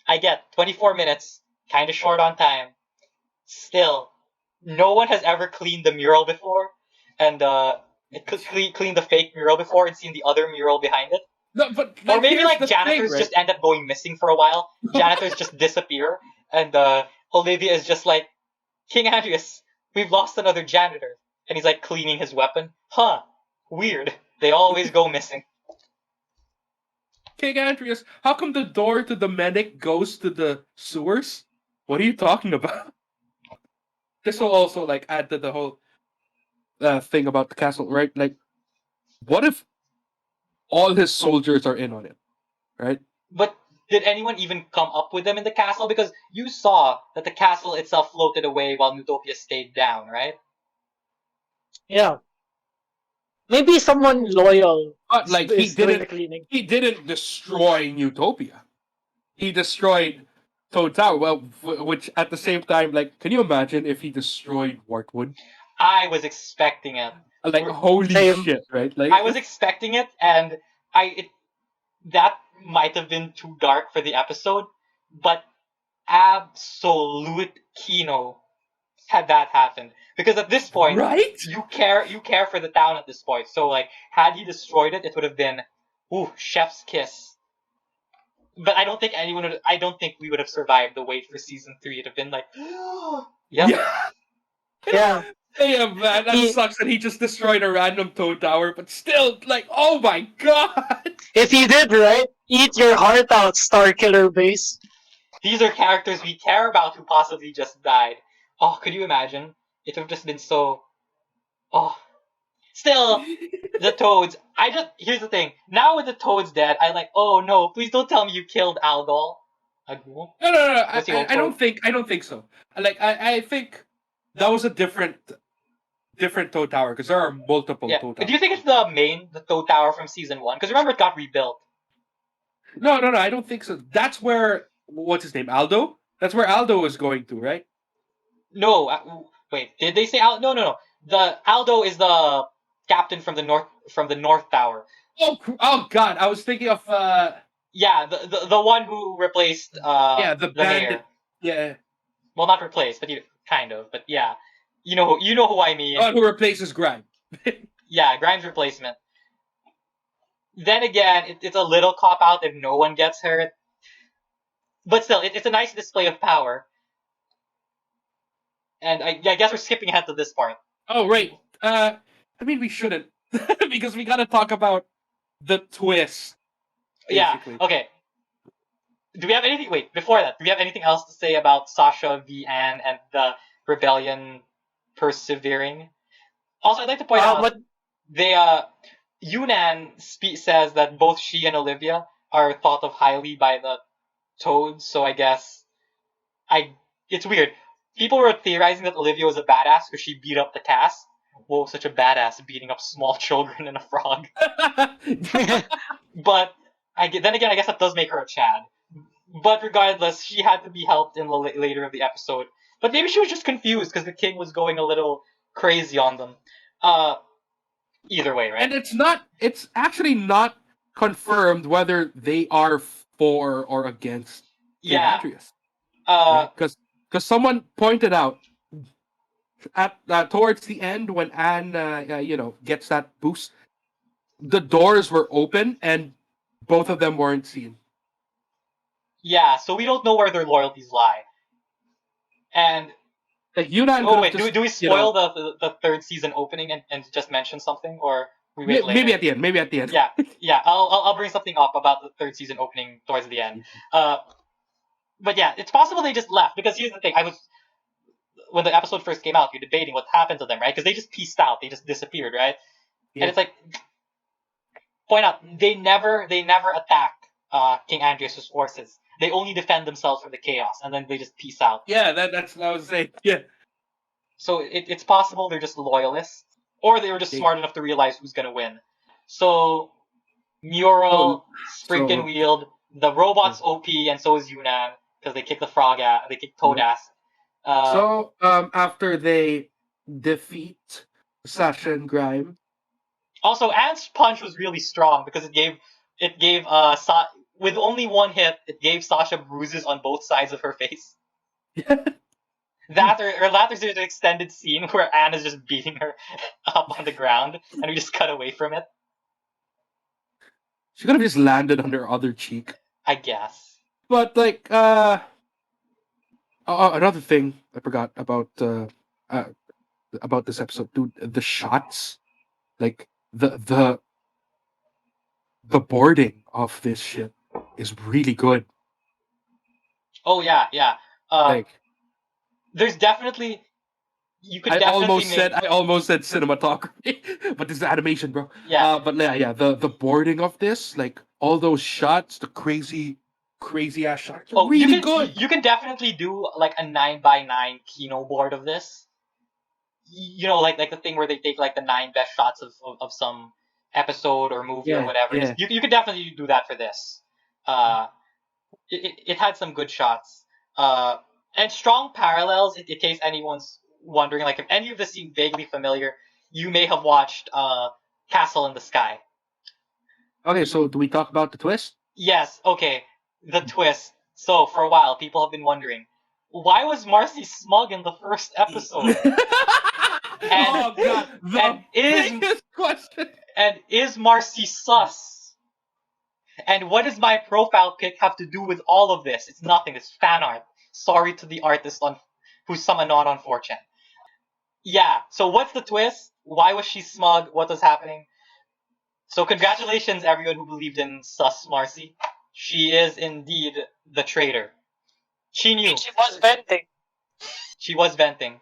I get 24 minutes, kind of short on time. Still, no one has ever cleaned the mural before, and cleaned the fake mural before and seen the other mural behind it. No, but Or maybe here's like the janitors thing, right? just end up going missing for a while. Janitors just disappear, and Olivia is just like, King Andreas, we've lost another janitor, and he's like cleaning his weapon. Huh? Weird. They always go missing. King Andreas, how come the door to the medic goes to the sewers? What are you talking about? This will also like add to the whole thing about the castle, right? Like, what if all his soldiers are in on it, right? But did anyone even come up with them in the castle? Because you saw that the castle itself floated away while Utopia stayed down, right? Yeah. Maybe someone loyal But like is doing the cleaning. he didn't destroy Utopia. He destroyed Toad Tower. Well, which at the same time, like, can you imagine if he destroyed Wartwood? I was expecting it. Like, holy Same. shit, right? Like, I was expecting it, and that might have been too dark for the episode, but absolute kino had that happened. Because at this point, right? you care for the town at this point. So like, had he destroyed it, it would have been, ooh, chef's kiss. But I don't think I don't think we would have survived the wait for season 3. It'd have been like, yep. Yeah. Yeah. Yeah, man, that He- sucks that he just destroyed a random Toad Tower, but still, like, oh my god! If you did, right? Eat your heart out, Star Killer Base. These are characters we care about who possibly just died. Oh, could you imagine? It would have just been so. Oh, still the Toads. Here's the thing. Now with the Toads dead, I like. Oh no! Please don't tell me you killed Algol. Agul? No. Was he old I don't think so. Like, I think that was a different Toad Tower because there are multiple Yeah. Toad Do Towers. you think it's the Toad Tower from season 1? Because remember, it got rebuilt. No, I don't think so. That's where what's his name, Aldo? That's where Aldo is going to, right? No. Wait. Did they say Aldo? No. The Aldo is the captain from the North Tower. Oh god, I was thinking of Yeah, the one who replaced yeah, the the bandit. mayor. Yeah, Well, not replaced, but kind of. But yeah, you know who I mean. who replaces Grime. Yeah, Grimes' replacement. Then again, it's a little cop out if no one gets hurt, but still, it's a nice display of power. And I guess we're skipping ahead to this part. Oh right. I mean we shouldn't because we gotta talk about the twist. Basically. Yeah. Okay. Do we have anything? Wait, before that, do we have anything else to say about Sasha v. Anne and the rebellion persevering? Also, I'd like to point out But they Yunan says that both she and Olivia are thought of highly by the Toads, so I guess it's weird. People were theorizing that Olivia was a badass because she beat up the cast. Whoa, such a badass beating up small children and a frog. But then again, I guess that does make her a Chad. But regardless, she had to be helped in the later of the episode. But maybe she was just confused because the king was going a little crazy on them. Either way, right? And it's actually not confirmed whether they are for or against King Yeah. Andreas. Uh, Because someone pointed out at towards the end when Anne gets that boost, the doors were open and both of them weren't seen. yeah. So we don't know where their loyalties lie. And Like Yunan oh could wait, have just, do we spoil the third season opening and just mention something, or we wait later? maybe at the end. Maybe at the end. Yeah. I'll bring something up about the third season opening towards the end. But yeah, it's possible they just left because here's the thing. When the episode first came out, you're debating what happened to them, right? Because they just pieced out, they just disappeared, right? Yeah. And it's like, point out, they never attack King Andreas' forces. They only defend themselves from the chaos, and then they just peace out. Yeah, that's what I was saying. Yeah. So it's possible they're just loyalists, or they were just smart enough to realize who's gonna win. So Mural, Sprinkin Wield, the robot's OP, and so is Yunan because they kick the frog ass, they kick Toad ass. So after they defeat Sasha and Grime. Also, Anne's punch was really strong because it gave with only one hit, it gave Sasha bruises on both sides of her face. That or there's an extended scene where Anne is just beating her up on the ground, and we just cut away from it. She could have just landed on her other cheek. I guess. But like, another thing I forgot about this episode, dude. The shots, like the boarding of this shit is really good. Oh yeah. Like, there's definitely I almost said cinematography, but this is animation, bro. Yeah. But yeah, the boarding of this, like all those shots, the crazy crazy ass shots. Oh, Really good. you can definitely do like a 9x9 Kino board of this. You know, like the thing where they take like the 9 best shots of some episode or movie or Yeah, whatever it is. yeah. You could definitely do that for this. It had some good shots. And strong parallels. In case anyone's wondering, like if any of this seem vaguely familiar, you may have watched Castle in the Sky. Okay, so do we talk about the twist? Yes, okay. The twist. So, for a while, people have been wondering, why was Marcy smug in the first episode? Oh god, the and biggest question. And is Marcy sus? And what does my profile pic have to do with all of this? It's nothing. It's fan art. Sorry to the artist who's some anon on 4chan. Yeah, so what's the twist? Why was she smug? What was happening? So congratulations everyone who believed in sus Marcy. She is indeed the traitor. She knew. She was venting. She was venting.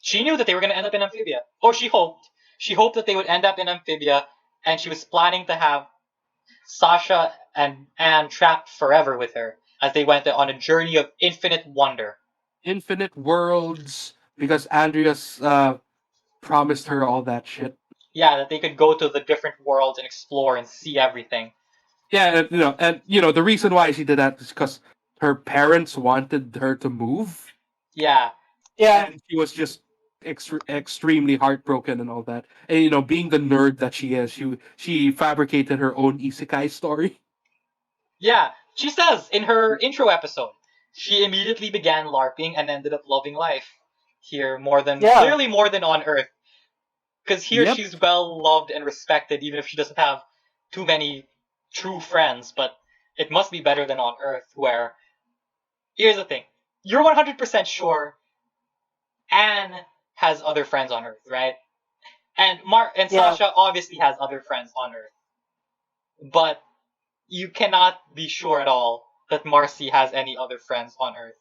She knew that they were going to end up in Amphibia. Or she hoped. She hoped that they would end up in Amphibia, and she was planning to have Sasha and Anne trapped forever with her as they went on a journey of infinite wonder. Infinite worlds, because Andreas promised her all that shit. Yeah, that they could go to the different worlds and explore and see everything. Yeah, and the reason why she did that is because her parents wanted her to move. Yeah. Yeah. And she was just extremely heartbroken and all that. And being the nerd that she is, she fabricated her own isekai story. Yeah, she says in her intro episode, she immediately began LARPing and ended up loving life here clearly more than on Earth. Because here Yep. she's well loved and respected, even if she doesn't have too many true friends. But it must be better than on Earth, where here's the thing: you're 100% sure Anne has other friends on Earth, right? And Sasha obviously has other friends on Earth, but you cannot be sure at all that Marcy has any other friends on Earth.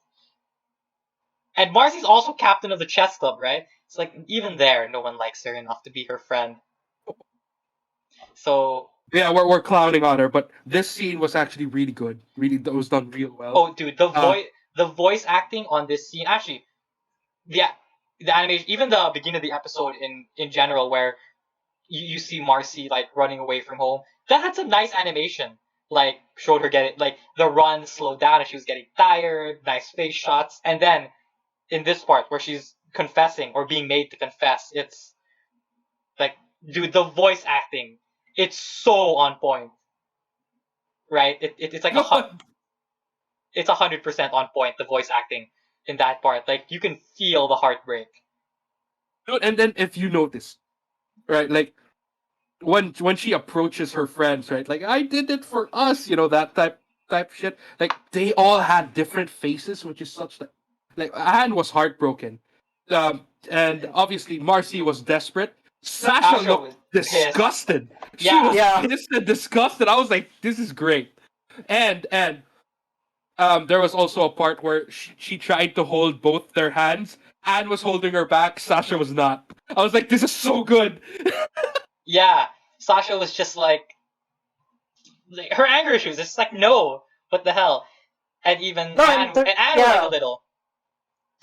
And Marcy's also captain of the chess club, right? It's like even there, no one likes her enough to be her friend. So yeah, we're clowning on her, but this scene was actually really good. Really, that was done real well. Oh, dude, the voice acting on this scene, actually, the animation, even the beginning of the episode in general, where you see Marcy like running away from home, that had some nice animation. Like showed her getting like the run slowed down and she was getting tired, nice face shots, and then in this part where she's confessing or being made to confess, it's like, dude, the voice acting, it's so on point, right? It's like it's 100% on point. The voice acting in that part, like you can feel the heartbreak. Dude, and then if you notice, right, like when she approaches her friends, right, like I did it for us, that type of shit. Like they all had different faces, which is such like Anne was heartbroken, and obviously Marcy was desperate. Sasha looked disgusted. She was pissed and disgusted. I was like, this is great. And there was also a part where she tried to hold both their hands. Anne was holding her back. Sasha was not. I was like, this is so good. Yeah, Sasha was just like her anger issues. It's like, no, what the hell? And even Anne was like a little.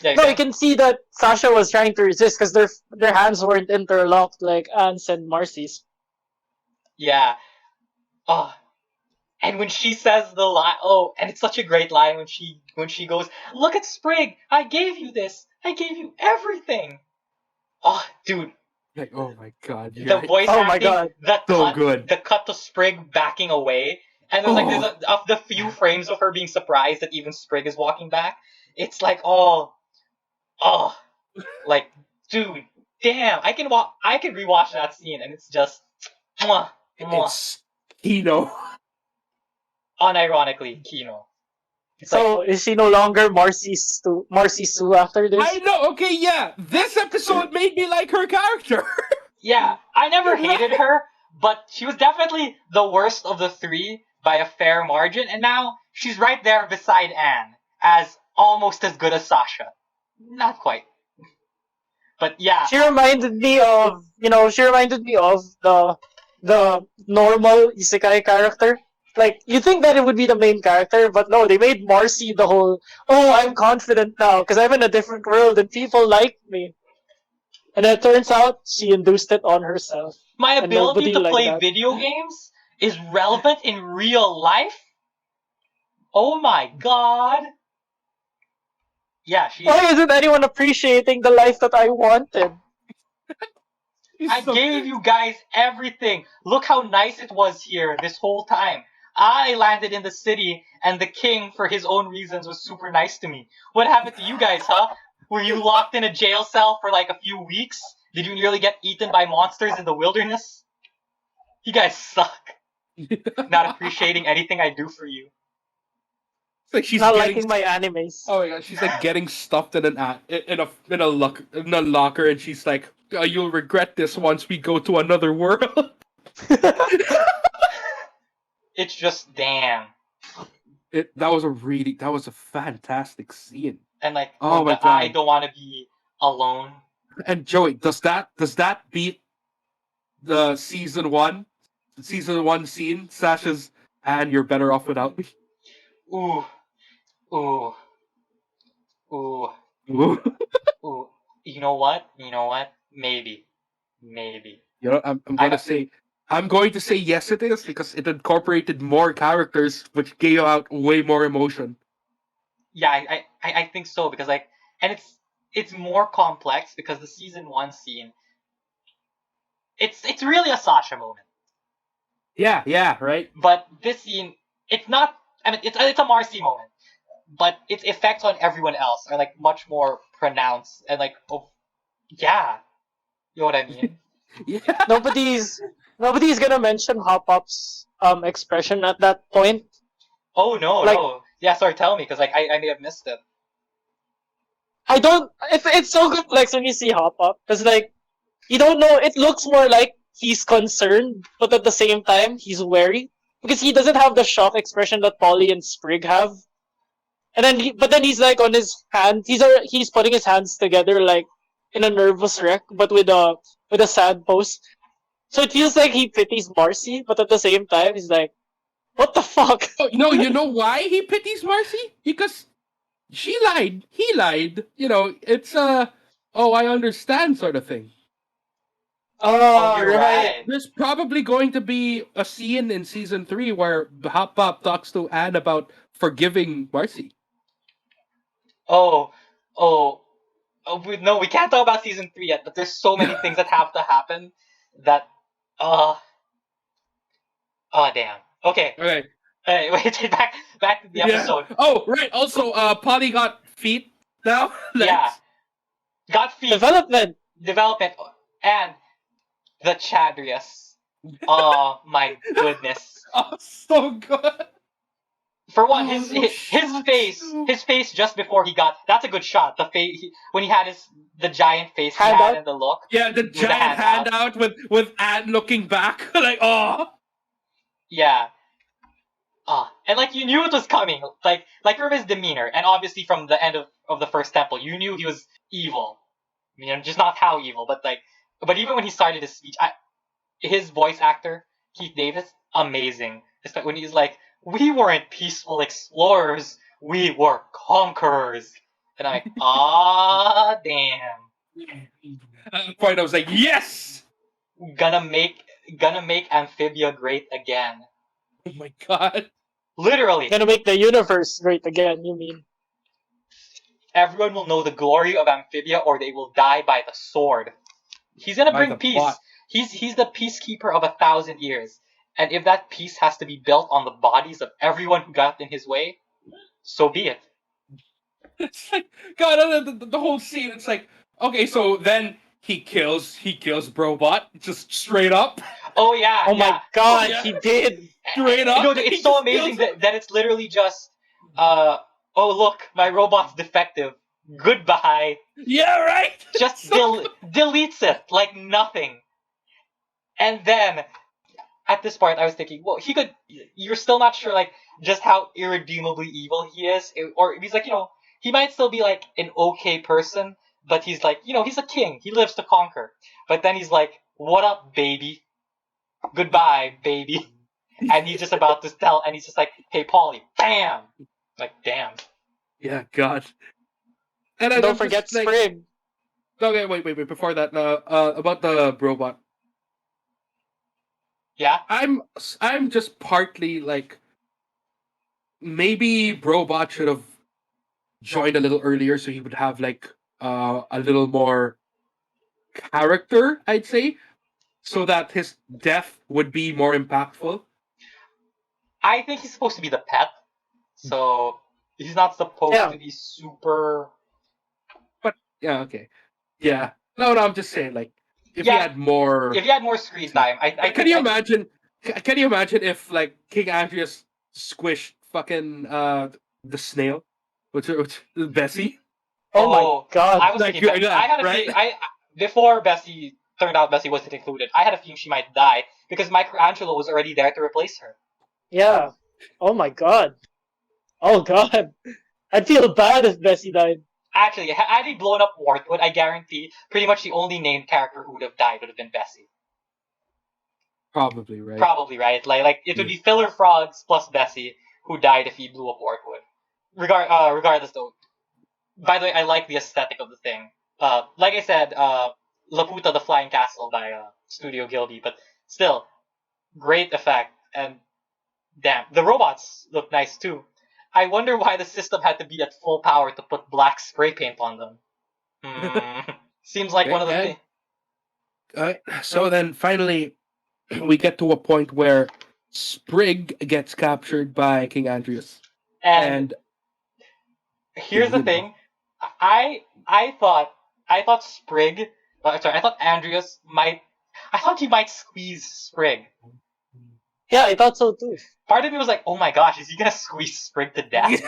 Yeah, you can see that Sasha was trying to resist because their hands weren't interlocked like Anne's and Marcy's. Yeah. Oh. And when she says the line, and it's such a great line when she goes, "Look at Sprig, I gave you this, I gave you everything." Oh, dude. Like, oh my god. The voice acting, my god. So good. The cut to Sprig backing away, and there's like of the few frames of her being surprised that even Sprig is walking back. It's like, like, dude, damn, I can rewatch that scene, and it's just, mwah, mwah. It's Kino. Unironically, Kino. So is she no longer Marcy Sue after this? I know. Okay, yeah. This episode made me like her character. Yeah, I never hated her, but she was definitely the worst of the three by a fair margin, and now she's right there beside Anne as almost as good as Sasha. Not quite. But yeah. She reminded me of the normal isekai character. Like, you think that it would be the main character, but no, they made Marcy the whole, oh, I'm confident now, because I'm in a different world and people like me. And it turns out she induced it on herself. My And ability nobody to liked play that. video games is relevant in real life? Oh my god. Yeah, Why isn't anyone appreciating the life that I wanted? I gave you guys everything. Look how nice it was here this whole time. I landed in the city, and the king, for his own reasons, was super nice to me. What happened to you guys, huh? Were you locked in a jail cell for like a few weeks? Did you nearly get eaten by monsters in the wilderness? You guys suck. Not appreciating anything I do for you. It's like she's Not getting. liking my animes. Oh my god, she's like getting stuffed in a locker, and she's like, oh, "You'll regret this once we go to another world." It's just damn. That was a fantastic scene. And like, Oh my I god! don't want to be alone. And Joey, does that beat the season one scene? Sasha's, and you're better off without me. Ooh, ooh, ooh, Ooh. ooh. You know what? Maybe. You know, I'm I gonna say. I'm going to say yes, it is because it incorporated more characters, which gave out way more emotion. Yeah, I think so because like, and it's more complex because the season one scene, it's really a Sasha moment. Yeah, right. But this scene, it's not. I mean, it's a Marcy moment, but its effects on everyone else are like much more pronounced and like, oh, yeah, you know what I mean? Yeah. Nobody's gonna mention Hop Up's expression at that point. Oh no, Like, no. Yeah, sorry, tell me because like I may have missed it. I don't. It's so complex when you see Hop Up because like you don't know. It looks more like he's concerned, but at the same time he's wary because he doesn't have the shock expression that Polly and Sprig have. And then, but then he's like on his hand. He's putting his hands together like in a nervous wreck, but with a sad pose. So it feels like he pities Marcy, but at the same time he's like, "What the fuck?" Oh, no, you know why he pities Marcy? Because she lied. He lied. It's oh, I understand sort of thing. Oh, Oh, you're right. right. There's probably going to be a scene in season 3 where Hop Pop talks to Anne about forgiving Marcy. Oh, oh, no, we can't talk about season three yet. But there's so many things that have to happen that, uh, oh damn. Okay, Okay. wait, back to the Yeah. episode. Oh, right. Also, Polly got feet now. Yeah, got feet, Development. development, and the Chadrius. Oh my goodness. Oh, so good. For one, Oh, his those face, shots, too. his face just before he got that's a good shot. The face when he had the giant face he Hand had out. and the look. Yeah, the the giant hand handout with Anne looking back, like, oh. Yeah. And like you knew it was coming, like from his demeanor, and obviously from the end of the first temple, you knew he was evil. Just not how evil, but like, but even when he started his speech, his voice actor Keith Davis, amazing. It's like when he's like, "We weren't peaceful explorers, we were conquerors," and I'm like, ah, damn, At that point, I was like, yes. gonna make Amphibia great again, Oh my god. literally. Gonna make the universe great again, you mean? Everyone will know the glory of Amphibia, or they will die by the sword. He's gonna By bring the peace. plot. He's the peacekeeper of 1,000 years, and if that peace has to be built on the bodies of everyone who got in his way, so be it. It's like, God, the whole scene. It's like, okay, so then he kills Brobot just straight up, Oh yeah, Oh yeah. my god, yeah. he did. straight up. It's He so just amazing kills him. that it's literally just, oh look, my robot's defective. Goodbye. Yeah, right. Just deletes it like nothing. And then at this point, I was thinking, well, he could. You're still not sure, like, just how irredeemably evil he is, or he's like, he might still be like an okay person, but he's like, he's a king. He lives to conquer. But then he's like, "What up, baby? Goodbye, baby." and he's just about to tell, and he's just like, "Hey, Polly, bam!" Like, damn. Yeah, God. And Don't I'm forget just like, Sprig. okay, wait. Before that, about the robot, Yeah. I'm just partly like maybe Brobot should have joined a little earlier so he would have like a little more character, I'd say, so that his death would be more impactful. I think he's supposed to be the pet, so he's not supposed Yeah. to be super. But yeah, okay. Yeah. No, I'm just saying like if he Yeah, had more if he had more screen time, I can think. you imagine can you imagine if like King Andreas squished fucking the snail? Which Bessie? Oh my Oh, god. I was Like thinking. I that, had a right? feeling. Before Bessie turned out Bessie wasn't included. I had a feeling she might die because Michelangelo was already there to replace her. Yeah. Oh my god. Oh god. I'd feel bad if Bessie died. Actually, had he blown up Wartwood, I guarantee pretty much the only named character who would have died would have been Bessie. Probably, right? Probably, right? Like it would be filler frogs plus Bessie who died if he blew up Wartwood. Regardless though. By the way, I like the aesthetic of the thing. Like I said, Laputa the Flying Castle by Studio Gilby, but still, great effect. And damn, the robots look nice too. I wonder why the system had to be at full power to put black spray paint on them. Seems like one of the Okay, things. so then finally we get to a point where Sprig gets captured by King Andreas. And And here's the you know, thing, I thought Sprig, I thought Andreas might, I thought he might squeeze Sprig. Yeah, I thought so too. Part of me was like, oh my gosh, is he gonna squeeze Sprig to death?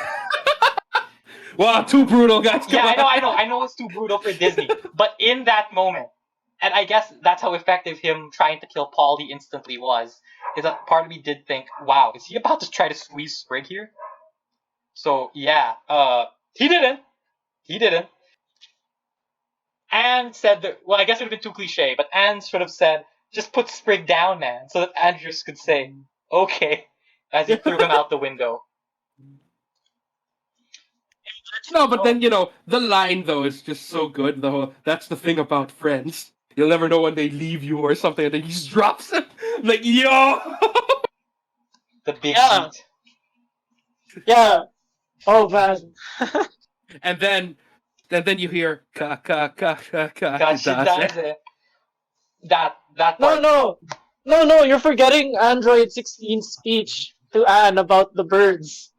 wow, too brutal, guys. Come Yeah, on. I know it's too brutal for Disney, but in that moment, and I guess that's how effective him trying to kill Polly instantly was, is that part of me did think, wow, is he about to try to squeeze Sprig here? So yeah, he didn't. He didn't. Anne said that, well, I guess it would have been too cliche, but Anne should have said, just put Sprig down, man, so that Andrews could say, okay, as he threw him out the window. No, but then the line though is just so good. Though that's the thing about friends. You'll never know when they leave you or something, and then he just drops it. Like yo. The big Yeah. beat. Yeah. Oh man. and then you hear ka ka ka ka ka Gashidase. That No, part. no. You're forgetting Android 16's speech to Anne about the birds.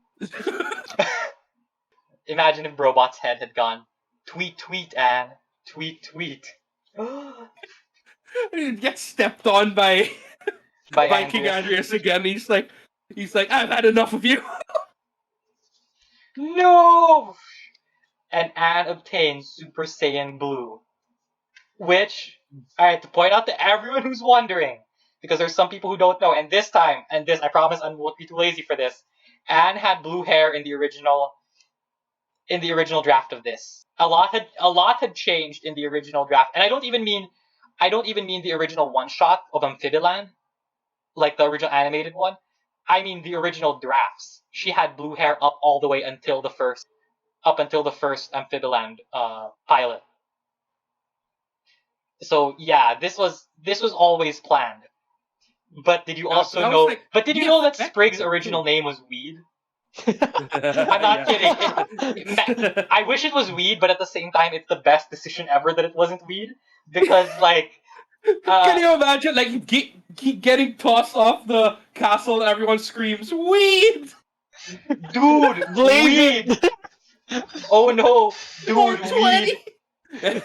Imagine if Robot's head had gone, tweet, tweet, Anne. Tweet, tweet. He gets stepped on by By King Andreas. Andreas again. He's like, I've had enough of you. No! And Anne obtains Super Saiyan Blue. Which, alright, to point out to everyone who's wondering, because there's some people who don't know, and this time, I promise I won't be too lazy for this, Anne had blue hair in the original draft of this. A lot had changed in the original draft, and I don't even mean the original one shot of Amphibiland, like the original animated one. I mean the original drafts. She had blue hair up all the way until the first Amphibiland pilot. So yeah, this was always planned. But did you also know? Like, but did you know that Sprig's original name was Weed? I'm not kidding. I wish it was Weed, but at the same time, it's the best decision ever that it wasn't Weed, because like. Can you imagine, like, keep getting tossed off the castle and everyone screams, "Weed!" Dude, Blaze Weed! Oh no, dude, 420! Weed!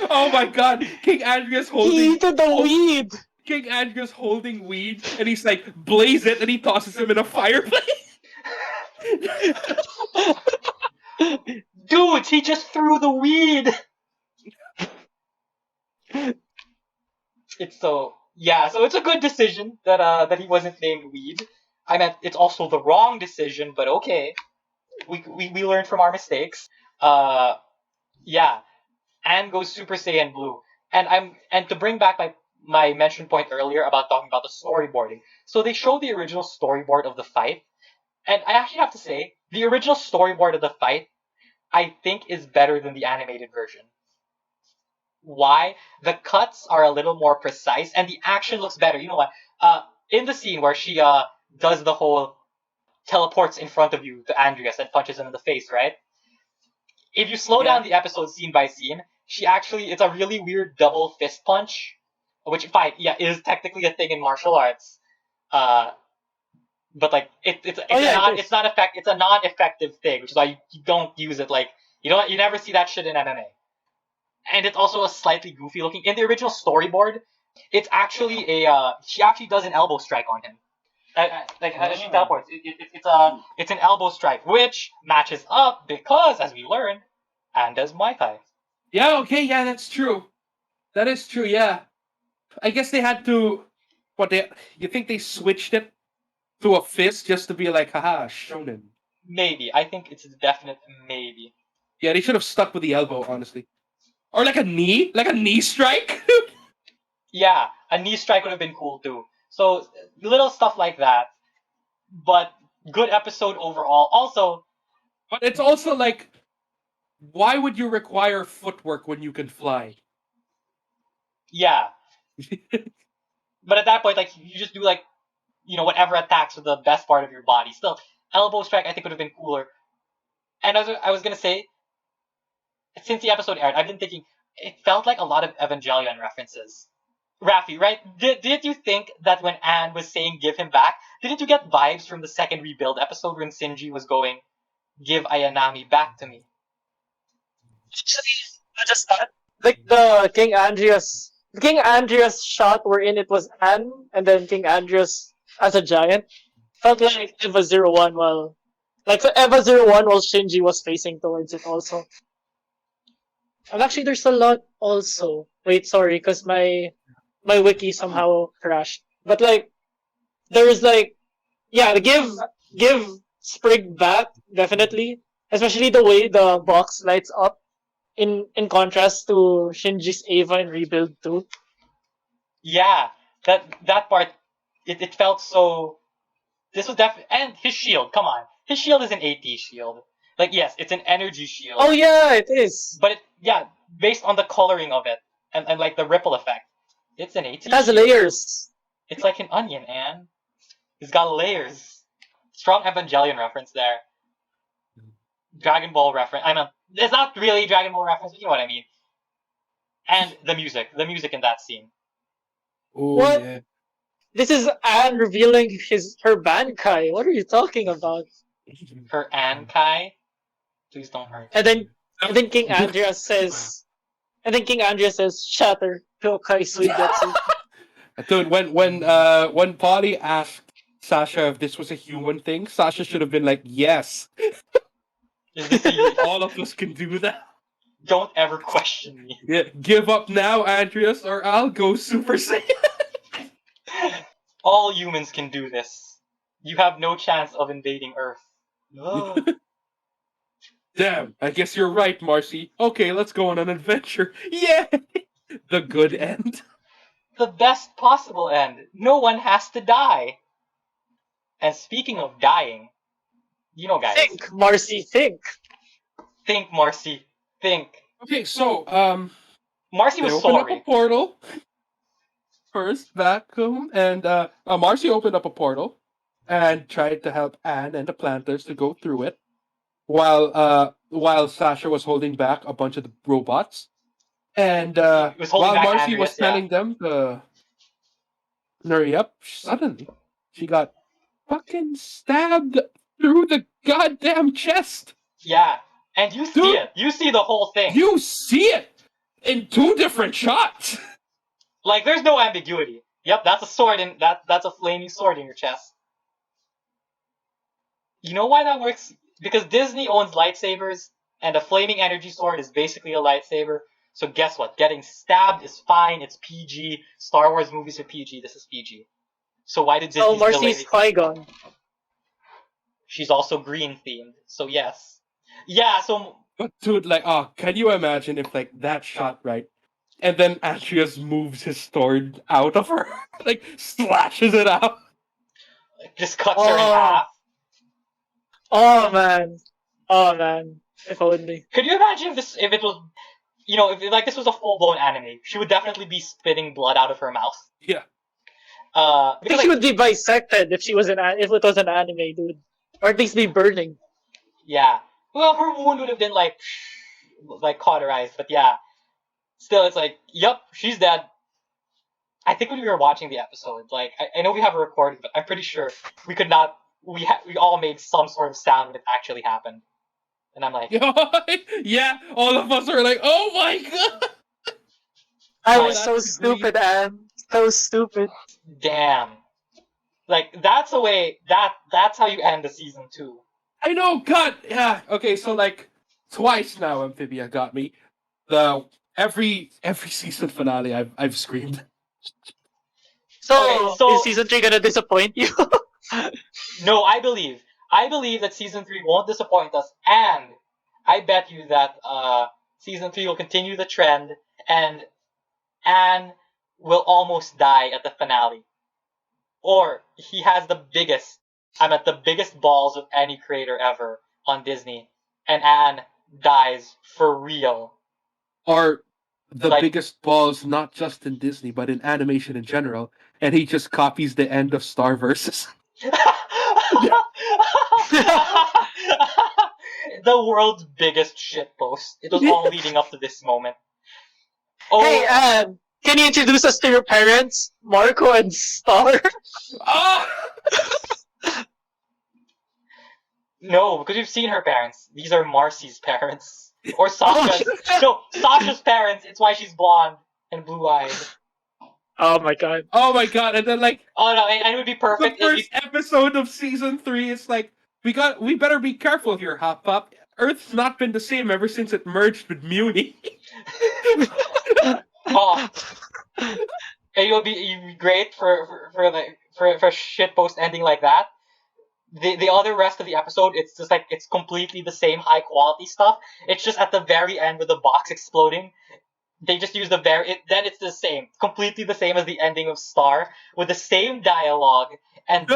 Oh my god, King Andreas He holding eated the weed. King Andreas holding weed, and he's like, blaze it, and he tosses him in a fireplace. Dudes, he just threw the weed! So it's a good decision that he wasn't named Weed. I meant it's also the wrong decision, but okay. We learned from our mistakes. Yeah. Anne goes Super Saiyan Blue. And to bring back my mention point earlier about talking about the storyboarding. So they show the original storyboard of the fight, and I actually have to say the original storyboard of the fight I think is better than the animated version. Why? The cuts are a little more precise, and the action looks better. You know what? In the scene where she does the whole teleports in front of you to Andreas and punches him in the face, right? If you slow Yeah. down the episode scene by scene, she actually it's a really weird double fist punch, which fine, yeah, is technically a thing in martial arts. Uh, but like it's not it's a non-effective thing, which is why you don't use it like you never see that shit in MMA. And it's also a slightly goofy looking. In the original storyboard, it's actually she actually does an elbow strike on him. She teleports. It's an elbow strike, which matches up because, as we learned, and does Muay Thai. Yeah, okay, yeah, that's true. That is true, yeah. I guess they had to. What they? You think they switched it to a fist just to be like, haha, shonen? Maybe. I think it's a definite maybe. Yeah, they should have stuck with the elbow, honestly. Or like a knee strike. Yeah, a knee strike would have been cool too. So little stuff like that, but good episode overall. Also, But it's also like, why would you require footwork when you can fly? yeah, but at that point, like you just do like whatever attacks with the best part of your body. Still, elbow strike I think would have been cooler. And I was gonna say, since the episode aired, I've been thinking it felt like a lot of Evangelion references. Rafi, right? Did you think that when Anne was saying give him back, didn't you get vibes from the second rebuild episode when Shinji was going, give Ayanami back to me? Actually, not just that. Like the King Andreas shot wherein it was Anne and then King Andreas as a giant felt like Eva 01 while like Eva 01 while Shinji was facing towards it also. And actually there's a lot also. Wait, sorry, because my wiki somehow crashed. But like there's like yeah, give Sprig back, definitely. Especially the way the box lights up in contrast to Shinji's Eva in Rebuild 2. Yeah, that part, it felt so. This was definitely and his shield. Come on, his shield is an AT shield. Like yes, it's an energy shield. Oh yeah, it is. But based on the coloring of it and like the ripple effect, it's an AT. It has shield. layers. It's like an onion, Anne. It's got layers. Strong Evangelion reference there. Dragon Ball reference. I know it's not really Dragon Ball reference, but you know what I mean. And the music in that scene. Oh, What? yeah. This is Anne revealing her Bankai. What are you talking about? Her Ankai. Please don't hurt. And then King Andreas says shatter Yokai Suigetsu. Dude, when Polly asked Sasha if this was a human thing, Sasha should have been like, yes. Is this a, All of us can do that. don't ever question me. Yeah, give up now, Andreas, or I'll go Super Saiyan. All humans can do this. You have no chance of invading Earth. Ugh. Damn, I guess you're right, Marcy. Okay, let's go on an adventure. Yeah! The good end. The best possible end. No one has to die. And speaking of dying, guys. Think, Marcy, think. Think, Marcy. Think. Okay, so, Marcy they was opened up sorry. a portal first back home, and Marcy opened up a portal and tried to help Anne and the planters to go through it, while Sasha was holding back a bunch of the robots, and was holding while back Marcy Andreas, was telling them to hurry up, suddenly she got fucking stabbed through the goddamn chest. Yeah. And you see Dude, it. You see the whole thing. You see it in 2 different shots. Like, there's no ambiguity. Yep, that's a sword that's a flaming sword in your chest. You know why that works? Because Disney owns lightsabers, and a flaming energy sword is basically a lightsaber. So guess what? Getting stabbed is fine. It's PG. Star Wars movies are PG. This is PG. So why did Disney Oh, Marcy's Qui-Gon. She's also green themed. So yes. Yeah, so But dude, like, can you imagine if like that shot right? And then Atreus moves his sword out of her, like slashes it out. Just cuts her in Oh. half. Oh man. Oh man. If only. Could you imagine if it was, if like this was a full blown anime? She would definitely be spitting blood out of her mouth. Yeah. I Because think she would be bisected if if it was an anime, dude. Or at least be burning. yeah. Well, her wound would have been like cauterized, but yeah. Still, it's like, yup, she's dead. I think when we were watching the episode, like I know we have a recording, but I'm pretty sure we could not. We all made some sort of sound when it actually happened, and I'm like, Yeah, all of us are like, oh my god! I Oh, was that's so the stupid, Anne. So stupid. damn. Like that's a way that's how you end the season 2. I know, God! Yeah, okay, so like, twice now Amphibia got me. The every season finale I've screamed. So, Okay, so is season 3 gonna disappoint you? no, I believe that season 3 won't disappoint us, and I bet you that season 3 will continue the trend, and Anne will almost die at the finale. Or he has the biggest balls of any creator ever on Disney, and Anne dies for real. Or the Like- biggest balls, not just in Disney, but in animation in general, and he just copies the end of Star Versus. The world's biggest shitpost. It was all leading up to this moment. Oh, Hey, Anne, can you introduce us to your parents? Marco and Star? Ah! no, because we've seen her parents. These are Marcy's parents. Or Sasha's. No, Sasha's parents. It's why she's blonde and blue-eyed. Oh my god. Oh my god! And then like Oh no, and it would be the perfect if first episode of season 3, it's like we better be careful here, Hop Pop. Earth's not been the same ever since it merged with Muni. Oh, it would be great for a shitpost ending like that. The other rest of the episode, it's just like it's completely the same high quality stuff. It's just at the very end with the box exploding, they just use then it's the same, completely the same as the ending of Star, with the same dialogue and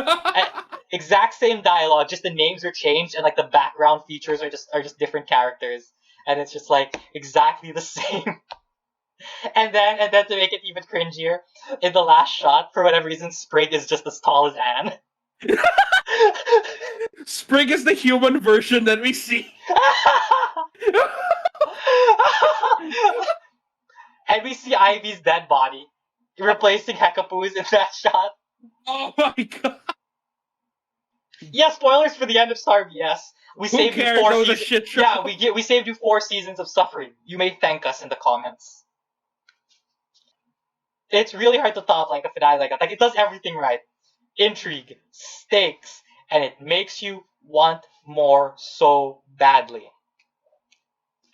exact same dialogue. Just the names are changed and like the background features are just different characters, and it's just like exactly the same. And then to make it even cringier, in the last shot, for whatever reason, Sprig is just as tall as Anne. Sprig is the human version that we see. And we see Ivy's dead body replacing Hekapu's in that shot. Oh my god! Yeah, spoilers for the end of Star BS. We Who saved cares? you 4 That was a seasons. shit show. Yeah, we saved you 4 seasons of suffering. You may thank us in the comments. It's really hard to top like a finale like that. Like it does everything right. Intrigue, stakes, and it makes you want more so badly.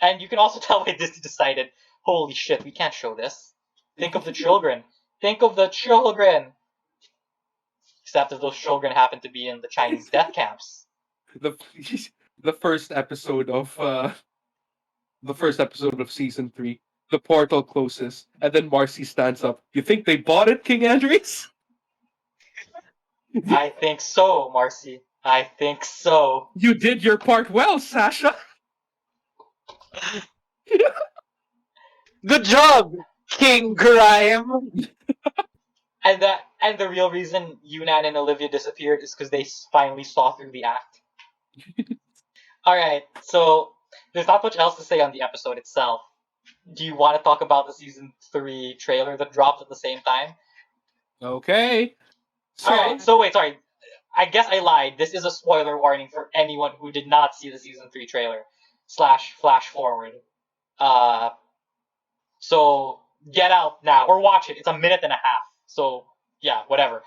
And you can also tell why Disney decided, holy shit, we can't show this. Think of the children. Think of the children. Except if those children happen to be in the Chinese death camps. The first episode of season 3, the portal closes, and then Marcy stands up. You think they bought it, King Andres? I think so, Marcy. I think so. You did your part well, Sasha. Good job, King Grime. And the real reason Yunan and Olivia disappeared is because they finally saw through the act. Alright, so there's not much else to say on the episode itself. Do you want to talk about the season 3 trailer that dropped at the same time? Okay. Alright, so wait, sorry. I guess I lied. This is a spoiler warning for anyone who did not see the season 3 trailer / flash forward. So get out now or watch it. It's a minute and a half. So yeah, whatever.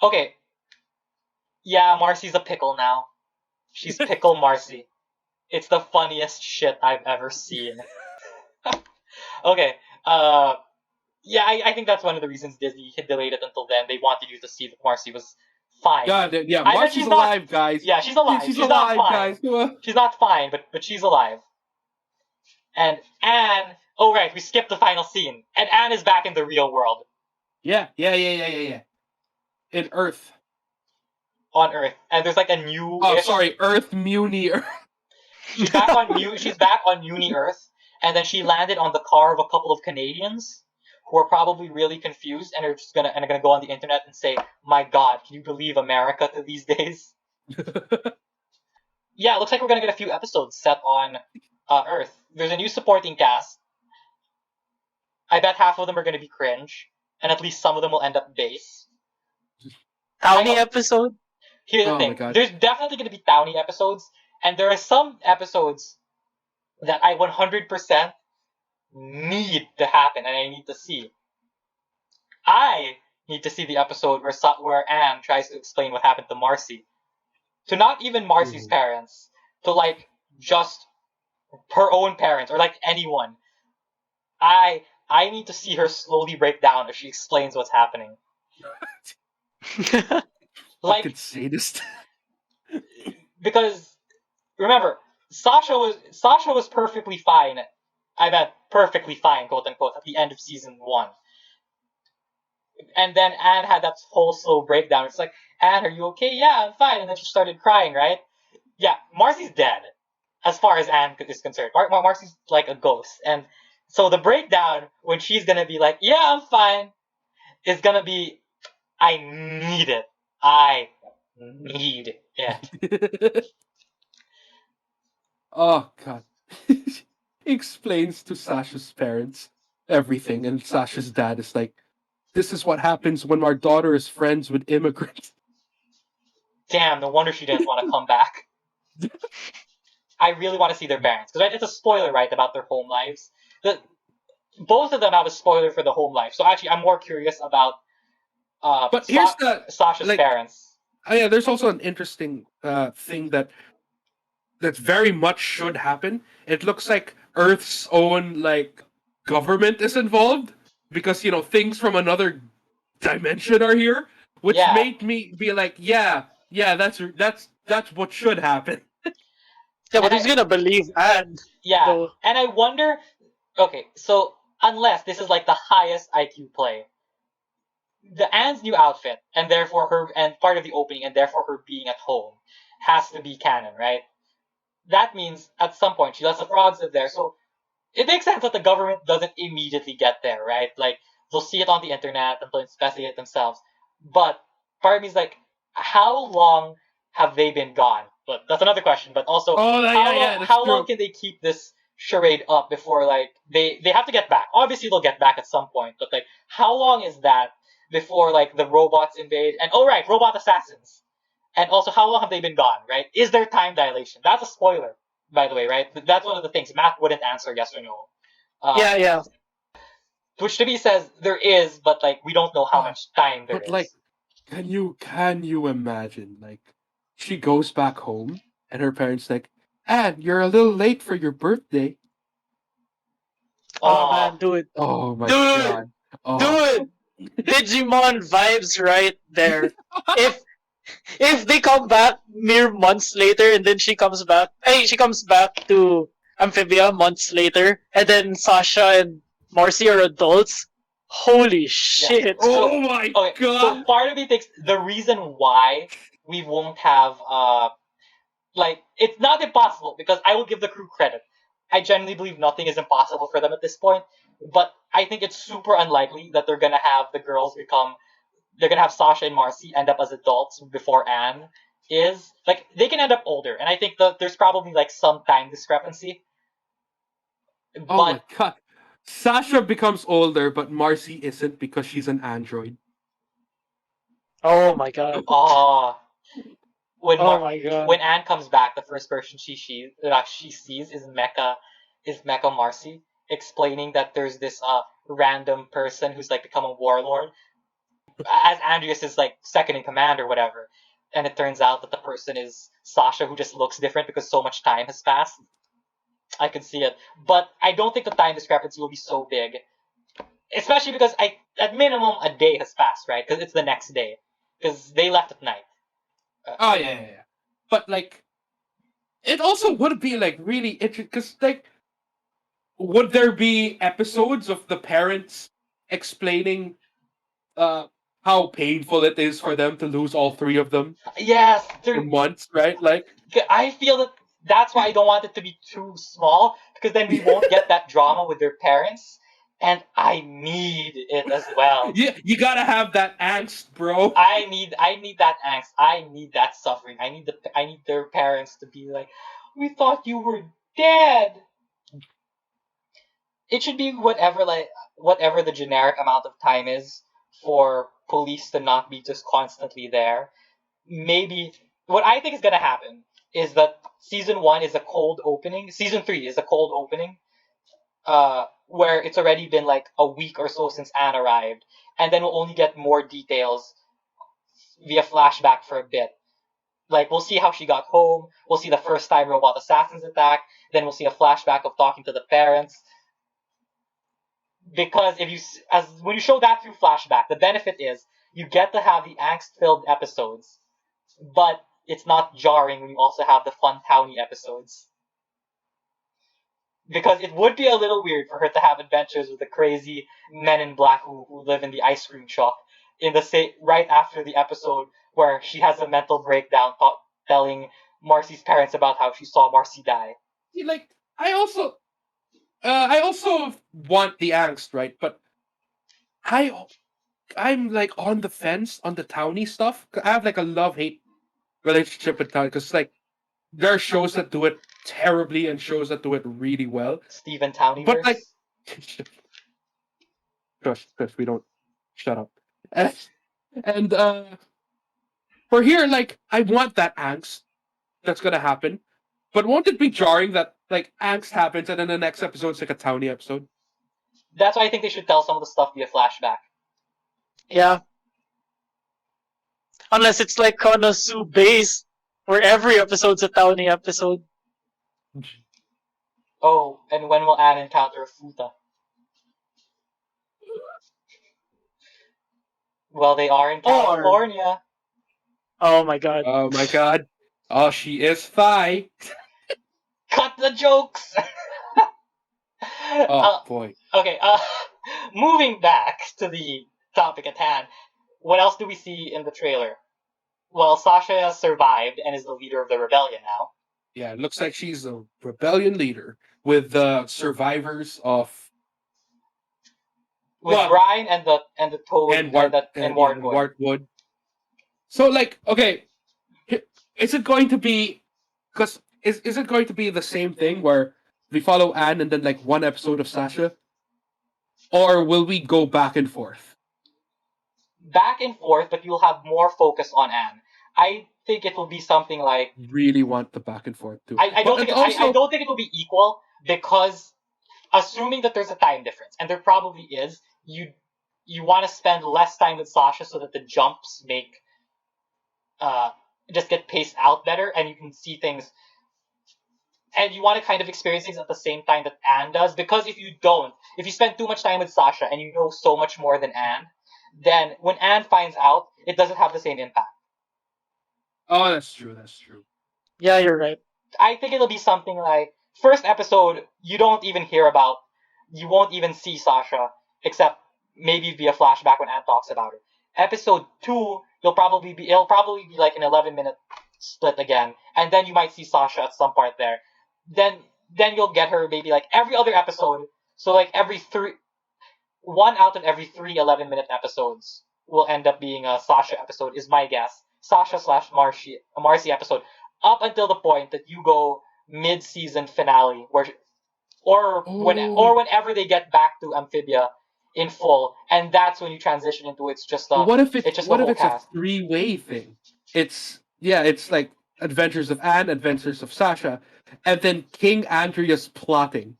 Okay. Yeah, Marcy's a pickle now. She's Pickle Marcy. It's the funniest shit I've ever seen. Okay. Yeah, I think that's one of the reasons Disney had delayed it until then. They wanted you to see that Marcy was fine. God, yeah, I bet Marcy's she's not- alive, guys. Yeah, she's alive. She's not alive, fine. guys. She's not fine, but she's alive. And Anne, Oh right, we skipped the final scene, and Anne is back in the real world Yeah. In Earth. on Earth, and there's like a Oh, new-ish. sorry, Earth Muni. She's back on She's back on Uni Earth, and then she landed on the car of a couple of Canadians who are probably really confused and are gonna go on the internet and say, "My God, can you believe America to these days?" Yeah, it looks like we're gonna get a few episodes set on Earth. There's a new supporting cast. I bet half of them are gonna be cringe, and at least some of them will end up base. How I many hope- episode? Here's the Oh my thing: God. there's definitely gonna be Townie episodes, and there are some episodes that I 100% need to happen and I need to see. I need to see the episode where Anne tries to explain what happened to Marcy. To not even Marcy's Mhm. parents, to like just her own parents or like anyone. I need to see her slowly break down as she explains what's happening. Fucking Like sadist. because remember, Sasha was perfectly fine. I meant perfectly fine, quote unquote, at the end of season 1. And then Anne had that whole slow breakdown. It's like, Anne, are you okay? Yeah, I'm fine. And then she started crying, right? Yeah, Marcy's dead, as far as Anne is concerned. Marcy's like a ghost. And so the breakdown, when she's gonna be like, yeah, I'm fine, is gonna be, I need it. I need it. Oh God. He explains to Sasha's parents everything, and Sasha's dad is like, "This is what happens when our daughter is friends with immigrants." Damn, no wonder she didn't want to come back. I really want to see their parents. Because it's a spoiler, right, about their home lives. Both of them have a spoiler for the home life. So actually, I'm more curious about But here's the Sasha's like. parents. Oh yeah, there's also an interesting thing that very much should happen. It looks like Earth's own like government is involved because things from another dimension are here, which Yeah, made me be like, yeah, that's what should happen. Yeah, but and who's gonna believe Anne yeah, though? and I wonder. Okay, so unless this is like the highest IQ play, the Anne's new outfit, and therefore her, and part of the opening, and therefore her being at home, has to be canon, right? That means at some point she lets the frogs live there, so it makes sense that the government doesn't immediately get there, right? Like they'll see it on the internet and they'll investigate it themselves. But part of me is like, how long have they been gone? But that's another question. But also, Oh yeah, that's how long true. can they keep this charade up before like they have to get back? Obviously they'll get back at some point, but like how long is that before like the robots invade? And oh right, robot assassins. And also, how long have they been gone? Right? Is there time dilation? That's a spoiler, by the way, right? That's one of the things Matt wouldn't answer yes or no. Yeah, yeah. Which to me says there is, but like we don't know how Ah, much time there but like, is. can you imagine like she goes back home and her parents like, Anne, you're a little late for your birthday. Oh Oh, man, do it. Oh my Do it! God. Do Oh. it! Digimon vibes right there. If they come back mere months later and then she comes back, hey, she comes back to Amphibia months later, and then Sasha and Marcy are adults. Holy yeah. shit! So Oh my okay, so God. part of me thinks the reason why we won't have like it's not impossible because I will give the crew credit. I genuinely believe nothing is impossible for them at this point, but I think it's super unlikely that they're gonna have the girls become they're gonna have Sasha and Marcy end up as adults before Anne is. Like they can end up older, and I think that there's probably like some time discrepancy. Oh But my God. Sasha becomes older, but Marcy isn't because she's an android. Oh my god. when Oh my god. when Anne comes back, the first person she sees is Mecha Marcy, explaining that there's this random person who's like become a warlord, as Andreas is like second in command or whatever, and it turns out that the person is Sasha, who just looks different because so much time has passed. I can see it, but I don't think the time discrepancy will be so big, especially because at minimum a day has passed, right? Because it's the next day, because they left at night. Oh yeah. But like, it also would be like really interesting because like would there be episodes of the parents explaining uh how painful it is for them to lose all three of them Yes, in months, right? Like, I feel that that's why I don't want it to be too small because then we won't get that drama with their parents, and I need it as well. you gotta have that angst, bro. I need that angst. I need that suffering. I need their parents to be like, we thought you were dead. It should be whatever the generic amount of time is for police to not be just constantly there. Maybe what I think is gonna happen is that season one is a cold opening. Season three is a cold opening, where it's already been like a week or so since Anne arrived, and then we'll only get more details via flashback for a bit. Like we'll see how she got home. We'll see the first time robot assassins attack. Then we'll see a flashback of talking to the parents. Because if you as when you show that through flashback, the benefit is you get to have the angst-filled episodes, but it's not jarring when you also have the fun towny episodes. Because it would be a little weird for her to have adventures with the crazy men in black who live in the ice cream shop in the right after the episode where she has a mental breakdown telling Marcy's parents about how she saw Marcy die. Like, I also want the angst, right? But I I'm like on the fence on the towny stuff. I have like a love hate relationship with towny because like there are shows that do it terribly and shows that do it really well. Steven But like, Towniverse. Chris, we don't shut up. And for here, like, I want that angst that's gonna happen. But won't it be jarring that like angst happens and then the next episode's like a towny episode? That's why I think they should tell some of the stuff via flashback. Yeah. Unless it's like Konosu base, where every episode's a Townie episode. Oh, and when will Anne encounter a Futa? Well, they are in California. Oh my god. Oh my god. Oh, she is thigh. Cut the jokes! Oh boy. Okay, moving back to the topic at hand. What else do we see in the trailer? Well, Sasha has survived and is the leader of the rebellion now. Yeah, it looks like she's a rebellion leader with the survivors of With Brian and the Toad and Wardwood. Wartwood. So like, okay, is it going to be because is it going to be the same thing where we follow Anne and then like one episode of Sasha, or will we go back and forth? Back and forth, but you'll have more focus on Anne. I think it will be something like Really want the back and forth too. I don't think it will be equal because assuming that there's a time difference, and there probably is, you want to spend less time with Sasha so that the jumps make just get paced out better, and you can see things, and you want to kind of experience things at the same time that Anne does. Because if you spend too much time with Sasha and you know so much more than Anne, then when Anne finds out, it doesn't have the same impact. Oh, that's true. That's true. Yeah, you're right. I think it'll be something like first episode you won't even see Sasha except maybe via flashback when Anne talks about her. Episode 2 it'll probably be like an 11-minute split again, and then you might see Sasha at some part there. Then you'll get her maybe like every other episode. So like one out of every 3 11-minute episodes will end up being a Sasha episode is my guess. Sasha / Marcy episode up until the point that you go mid-season finale or whenever they get back to Amphibia in full, and that's when you transition into it's just a What if it's a three-way thing? It's like Adventures of Anne, Adventures of Sasha, and then King Andrea's plotting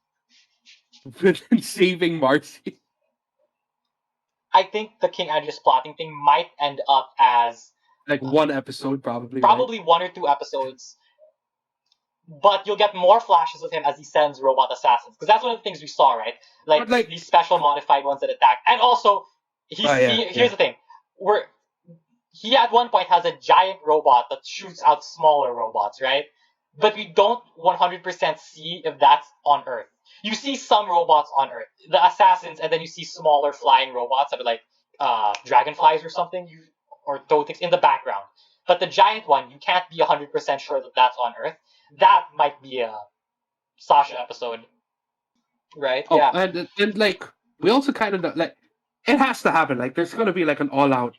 and saving Marcy. I think the King Andreas plotting thing might end up as like one episode, probably. Probably right? 1 or 2 episodes. But you'll get more flashes of him as he sends robot assassins. Because that's one of the things we saw, right? Like these special modified ones that attack. And also, here's the thing. He at one point has a giant robot that shoots out smaller robots, right? But we don't 100% see if that's on Earth. You see some robots on Earth, the assassins, and then you see smaller flying robots that are like dragonflies or something, or totems in the background. But the giant one, you can't be 100% sure that that's on Earth. That might be a Sasha episode, right? Oh, Yeah, and like we also kind of like it has to happen. Like there's gonna be like an all-out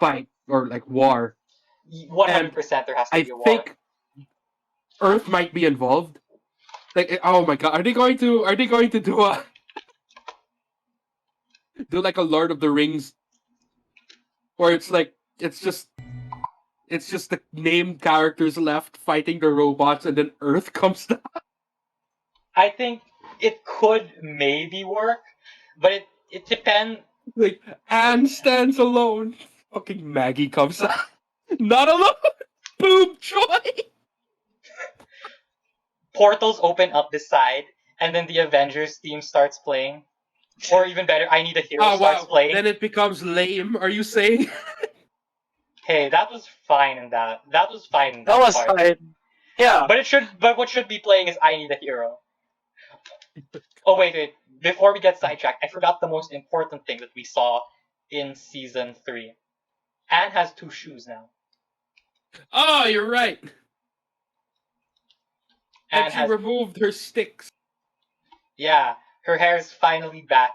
fight or like war, and 100% there has to I be a war. think Earth might be involved. Like, oh my god, are they going to do like a Lord of the Rings, where it's like it's just the named characters left fighting the robots, and then Earth comes down. I think it could maybe work, but it depends. Like Anne stands alone. Fucking Maggie comes out. Not alone. Boom joy. Portals open up this side, and then the Avengers theme starts playing. Or even better, I Need a Hero Oh starts wow. playing. Then it becomes lame. Are you saying? Hey, that was fine in that. That was fine in That that was part. fine. Yeah. But what should be playing is I Need a Hero. Oh wait. Before we get sidetracked, I forgot the most important thing that we saw in season 3. Anne has 2 shoes now. Oh, you're right. And Anne she has removed her sticks. Yeah, her hair is finally back.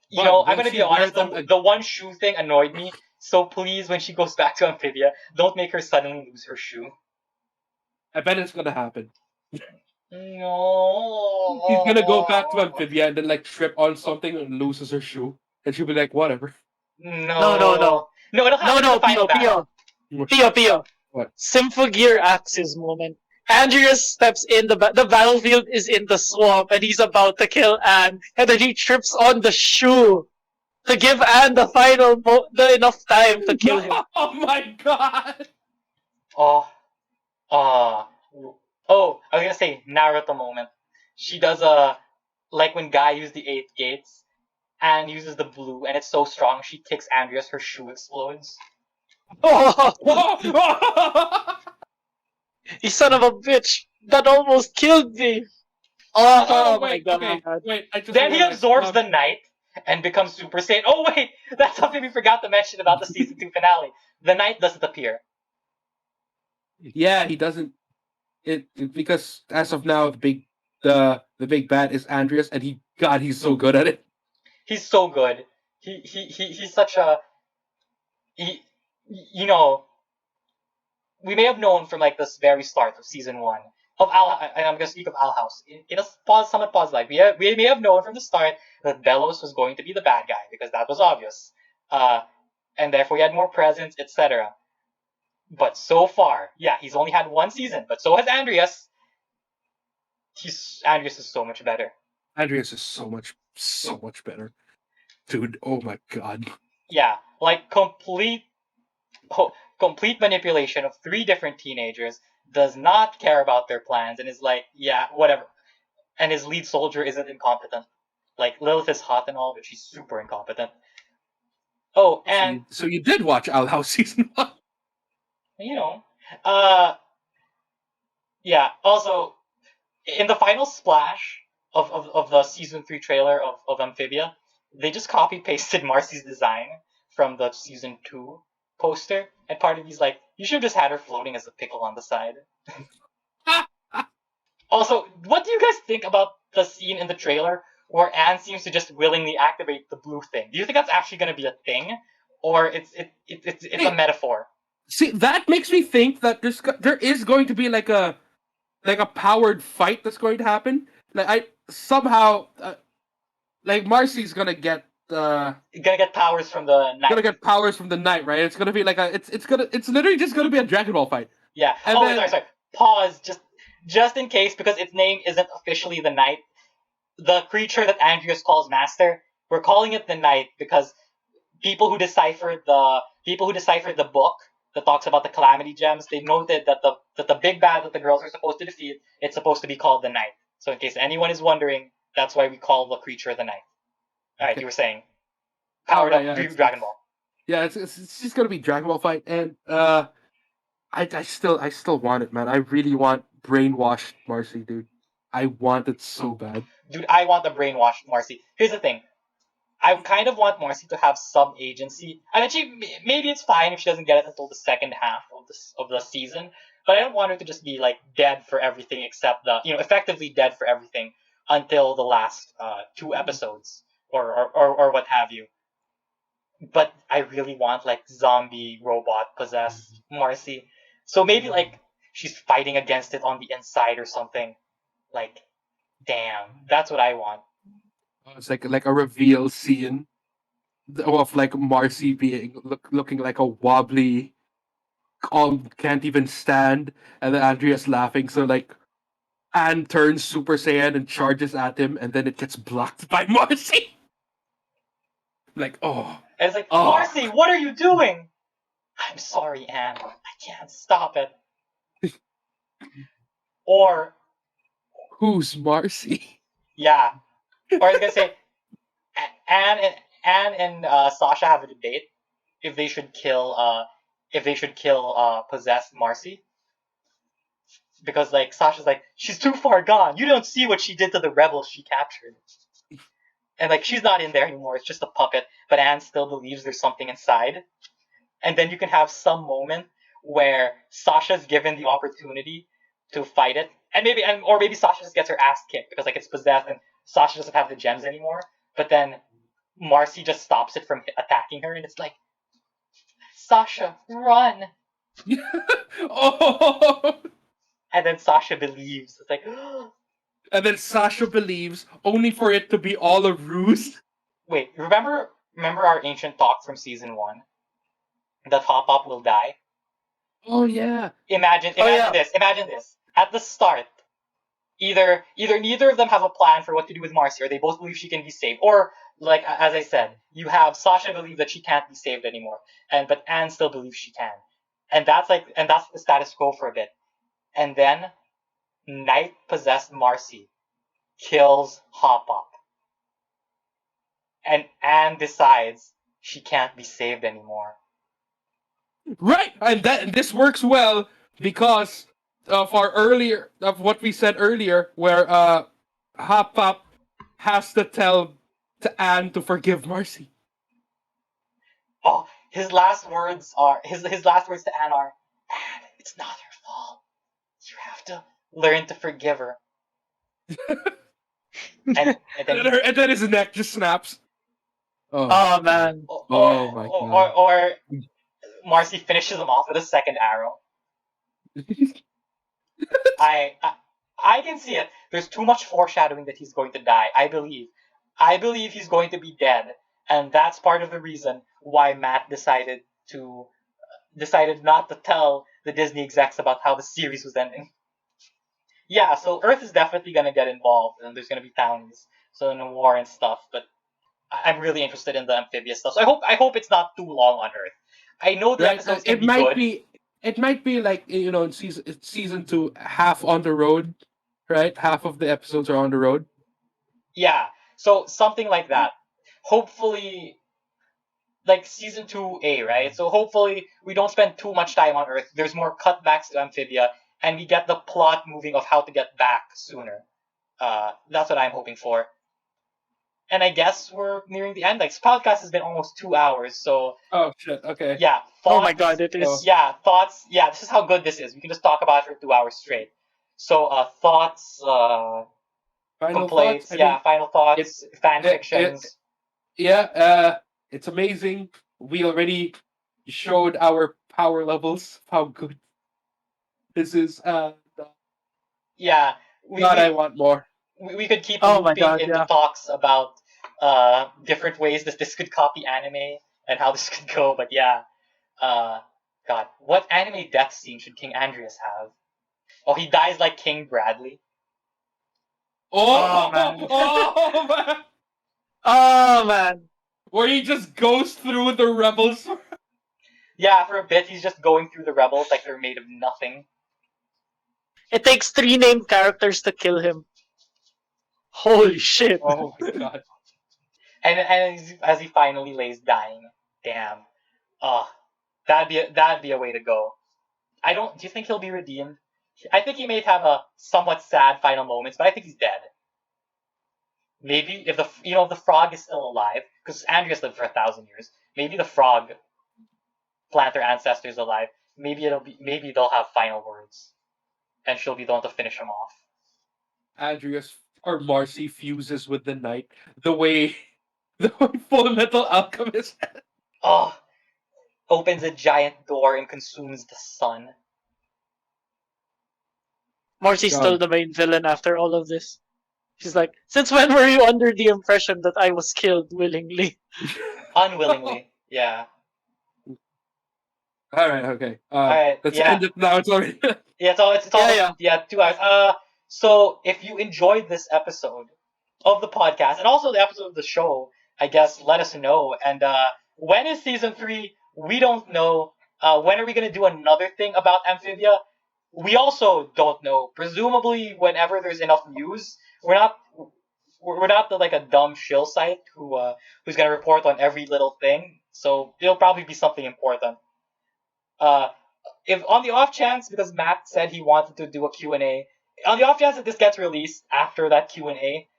You But know, I'm will gonna she be wear honest, them the one shoe thing annoyed me. So please, when she goes back to Amphibia, don't make her suddenly lose her shoe. I bet it's gonna happen. No. She's gonna go back to Amphibia and then like trip on something and loses her shoe. And she'll be like, whatever. No, no, no. No, it'll happen in the final battle. Pio. What? Symphogear Axis moment. Andreas steps in the battlefield is in the swamp and he's about to kill Anne and then he trips on the shoe to give Anne the enough time to kill him. Oh my god! Oh, uh, oh, I was gonna say Naruto moment. She does like when Guy used the 8 gates, and uses the blue, and it's so strong she kicks Andreas, her shoe explodes. You son of a bitch! That almost killed me! Oh, my wait, god. okay, wait, I just Then he realized, absorbs the night and becomes Super Saiyan. Oh wait, that's something we forgot to mention about the season 2 finale. The night doesn't appear. Yeah, he doesn't. Because as of now, the big bad is Andreas, and he's so good at it. He's so good. He's such a he. You know, we may have known from like this very start of season 1 of Al. And I'm gonna speak of Al House in a somewhat pause. Like we may have known from the start that Bellows was going to be the bad guy because that was obvious. And therefore he had more presence, etc. But so far, yeah, he's only had 1 season, but so has Andreas. Andreas is so much better. Andreas is so much better, dude. Oh my god. Yeah, like complete manipulation of 3 different teenagers, does not care about their plans, and is like, yeah, whatever. And his lead soldier isn't incompetent. Like Lilith is hot and all, but she's super incompetent. Oh, and So you did watch Owl House season 1? you know, uh, yeah. Also, in the final splash of the season 3 trailer of Amphibia, they just copy pasted Marcy's design from the season 2 poster, and part of me's like, you should have just had her floating as a pickle on the side. Also, what do you guys think about the scene in the trailer where Anne seems to just willingly activate the blue thing? Do you think that's actually going to be a thing, or it's a metaphor? See, that makes me think that there is going to be like a powered fight that's going to happen. Like I somehow like Marcy's gonna get Gonna get powers from the night. gonna get powers from the night, right? It's gonna be like it's literally just gonna be a Dragon Ball fight. Yeah. And oh, then, sorry. Pause. Just in case, because its name isn't officially the Knight. The creature that Andreas calls Master, we're calling it the Knight because people who deciphered the book that talks about the Calamity Gems, they noted that the big bad that the girls are supposed to defeat, it's supposed to be called the Knight. So in case anyone is wondering, that's why we call the creature the Knight. Alright, Okay. you were saying. Powered up Dragon Ball. Yeah, it's just gonna be Dragon Ball fight, and I still want it, man. I really want brainwashed Marcy, dude. I want it so bad. Dude, I want the brainwashed Marcy. Here's the thing. I kind of want Marcy to have some agency. I mean, maybe it's fine if she doesn't get it until the second half of the season, but I don't want her to just be like dead for everything except effectively dead for everything until the last two episodes or what have you. But I really want like zombie robot possessed Marcy, so maybe like she's fighting against it on the inside or something. Like, damn, that's what I want. It's like a reveal scene of like Marcy being looking like a wobbly, can't even stand, and then Andrea's laughing. So like Anne turns Super Saiyan and charges at him, and then it gets blocked by Marcy. Like, oh, And it's like, oh, Marcy, what are you doing? I'm sorry, Anne. I can't stop it. Or, who's Marcy? yeah. Or I was gonna say, Anne and Sasha have a debate if they should kill possessed Marcy, because like Sasha's like, she's too far gone. You don't see what she did to the rebels she captured, and like she's not in there anymore. It's just a puppet. But Anne still believes there's something inside, and then you can have some moment where Sasha's given the opportunity to fight it, and maybe Sasha just gets her ass kicked because like it's possessed and Sasha doesn't have the gems anymore. But then Marcy just stops it from attacking her, and it's like, Sasha, run! Oh, And then Sasha believes. It's like, and then Sasha believes, only for it to be all a ruse. wait, remember our ancient talk from season 1 that Hop Up will die? Oh yeah. Imagine yeah. this. At the start, either neither of them have a plan for what to do with Marcy, or they both believe she can be saved, or like as I said, you have Sasha believe that she can't be saved anymore, but Anne still believes she can, and that's the status quo for a bit, and then Night possessed Marcy kills Hop Up, and Anne decides she can't be saved anymore. Right, and this works well because of what we said earlier, where Hop Pop has to tell to Anne to forgive Marcy. Oh, his last words to Anne are, Anne, it's not her fault. You have to learn to forgive her. And And then his neck just snaps. Oh, Oh man. oh my god. or Marcy finishes him off with a second arrow. I, I I can see it. There's too much foreshadowing that he's going to die. I believe he's going to be dead, and that's part of the reason why Matt decided not to tell the Disney execs about how the series was ending. Yeah, so Earth is definitely gonna get involved, and there's gonna be towns, so in a war and stuff. But I'm really interested in the Amphibia stuff. So I hope it's not too long on Earth. I know the Right? episodes can be good. It might be like, in season 2, half on the road, right? Half of the episodes are on the road. Yeah, so something like that. Hopefully, like season 2A, right? So hopefully we don't spend too much time on Earth. There's more cutbacks to Amphibia, and we get the plot moving of how to get back sooner. That's what I'm hoping for. And I guess we're nearing the end. Like, this podcast has been almost 2 hours, so Oh shit. Okay. yeah. Oh my god, it is. Yeah, thoughts. Yeah, this is how good this is. We can just talk about it for 2 hours straight. So, thoughts, Final complaints, thoughts. I mean, final thoughts, fan it, fictions. it's amazing. We already showed our power levels. How good this is. Yeah, God, I want more. we could keep Oh my looping god, into yeah. talks about different ways that this could copy anime and how this could go. But yeah, uh, God, what anime death scene should King Andreas have? Oh, he dies like King Bradley. Oh, Oh, man. oh man! Oh man. Where he just goes through the rebels. Yeah, for a bit he's just going through the rebels like they're made of nothing. It takes 3 named characters to kill him. Holy shit. Oh my god! And as he finally lays dying, damn. That'd be a way to go. I don't. Do you think he'll be redeemed? I think he may have a somewhat sad final moments, but I think he's dead. Maybe if the frog is still alive, because Andreas lived for 1,000 years. Maybe the frog plant their ancestors alive. Maybe they'll have final words, and she'll be the one to finish him off. Andreas or Marcy fuses with the night the way Full Metal Alchemist. Oh, opens a giant door and consumes the sun. Marcy's still the main villain after all of this. She's like, since when were you under the impression that I was killed willingly? Unwillingly, yeah. All right, okay. Alright, Let's yeah. end it now. It's already. Yeah, yeah, 2 hours. So if you enjoyed this episode of the podcast and also the episode of the show, I guess let us know. And when is season 3? We don't know. When are we gonna do another thing about Amphibia? We also don't know. Presumably, whenever there's enough news, we're not like a dumb shill site who's gonna report on every little thing. So it'll probably be something important. If on the off chance, because Matt said he wanted to do a Q&A, on the off chance that this gets released after that Q&A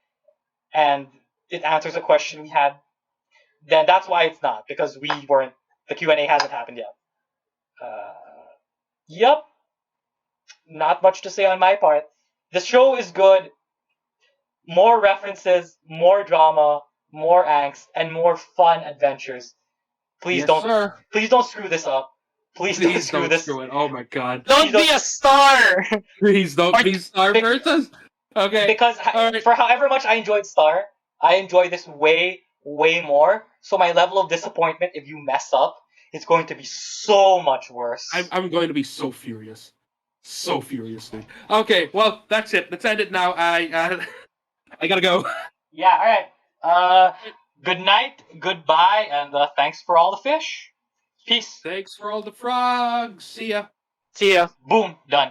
and it answers a question we had, then that's why it's not, because the Q&A hasn't happened yet. Yep. Not much to say on my part. The show is good. More references, more drama, more angst, and more fun adventures. Please don't screw this up. Please don't screw this. Screw it. Oh my god. Don't be a star! Please don't be Star versus. Okay. Because for however much I enjoyed Star, I enjoy this way, way more. So my level of disappointment if you mess up is going to be so much worse. I'm going to be so furious. So furiously. Okay, well, that's it. Let's end it now. I gotta go. Yeah, alright. Good night, goodbye, and thanks for all the fish. Peace. Thanks for all the frogs. See ya. See ya. Boom, done.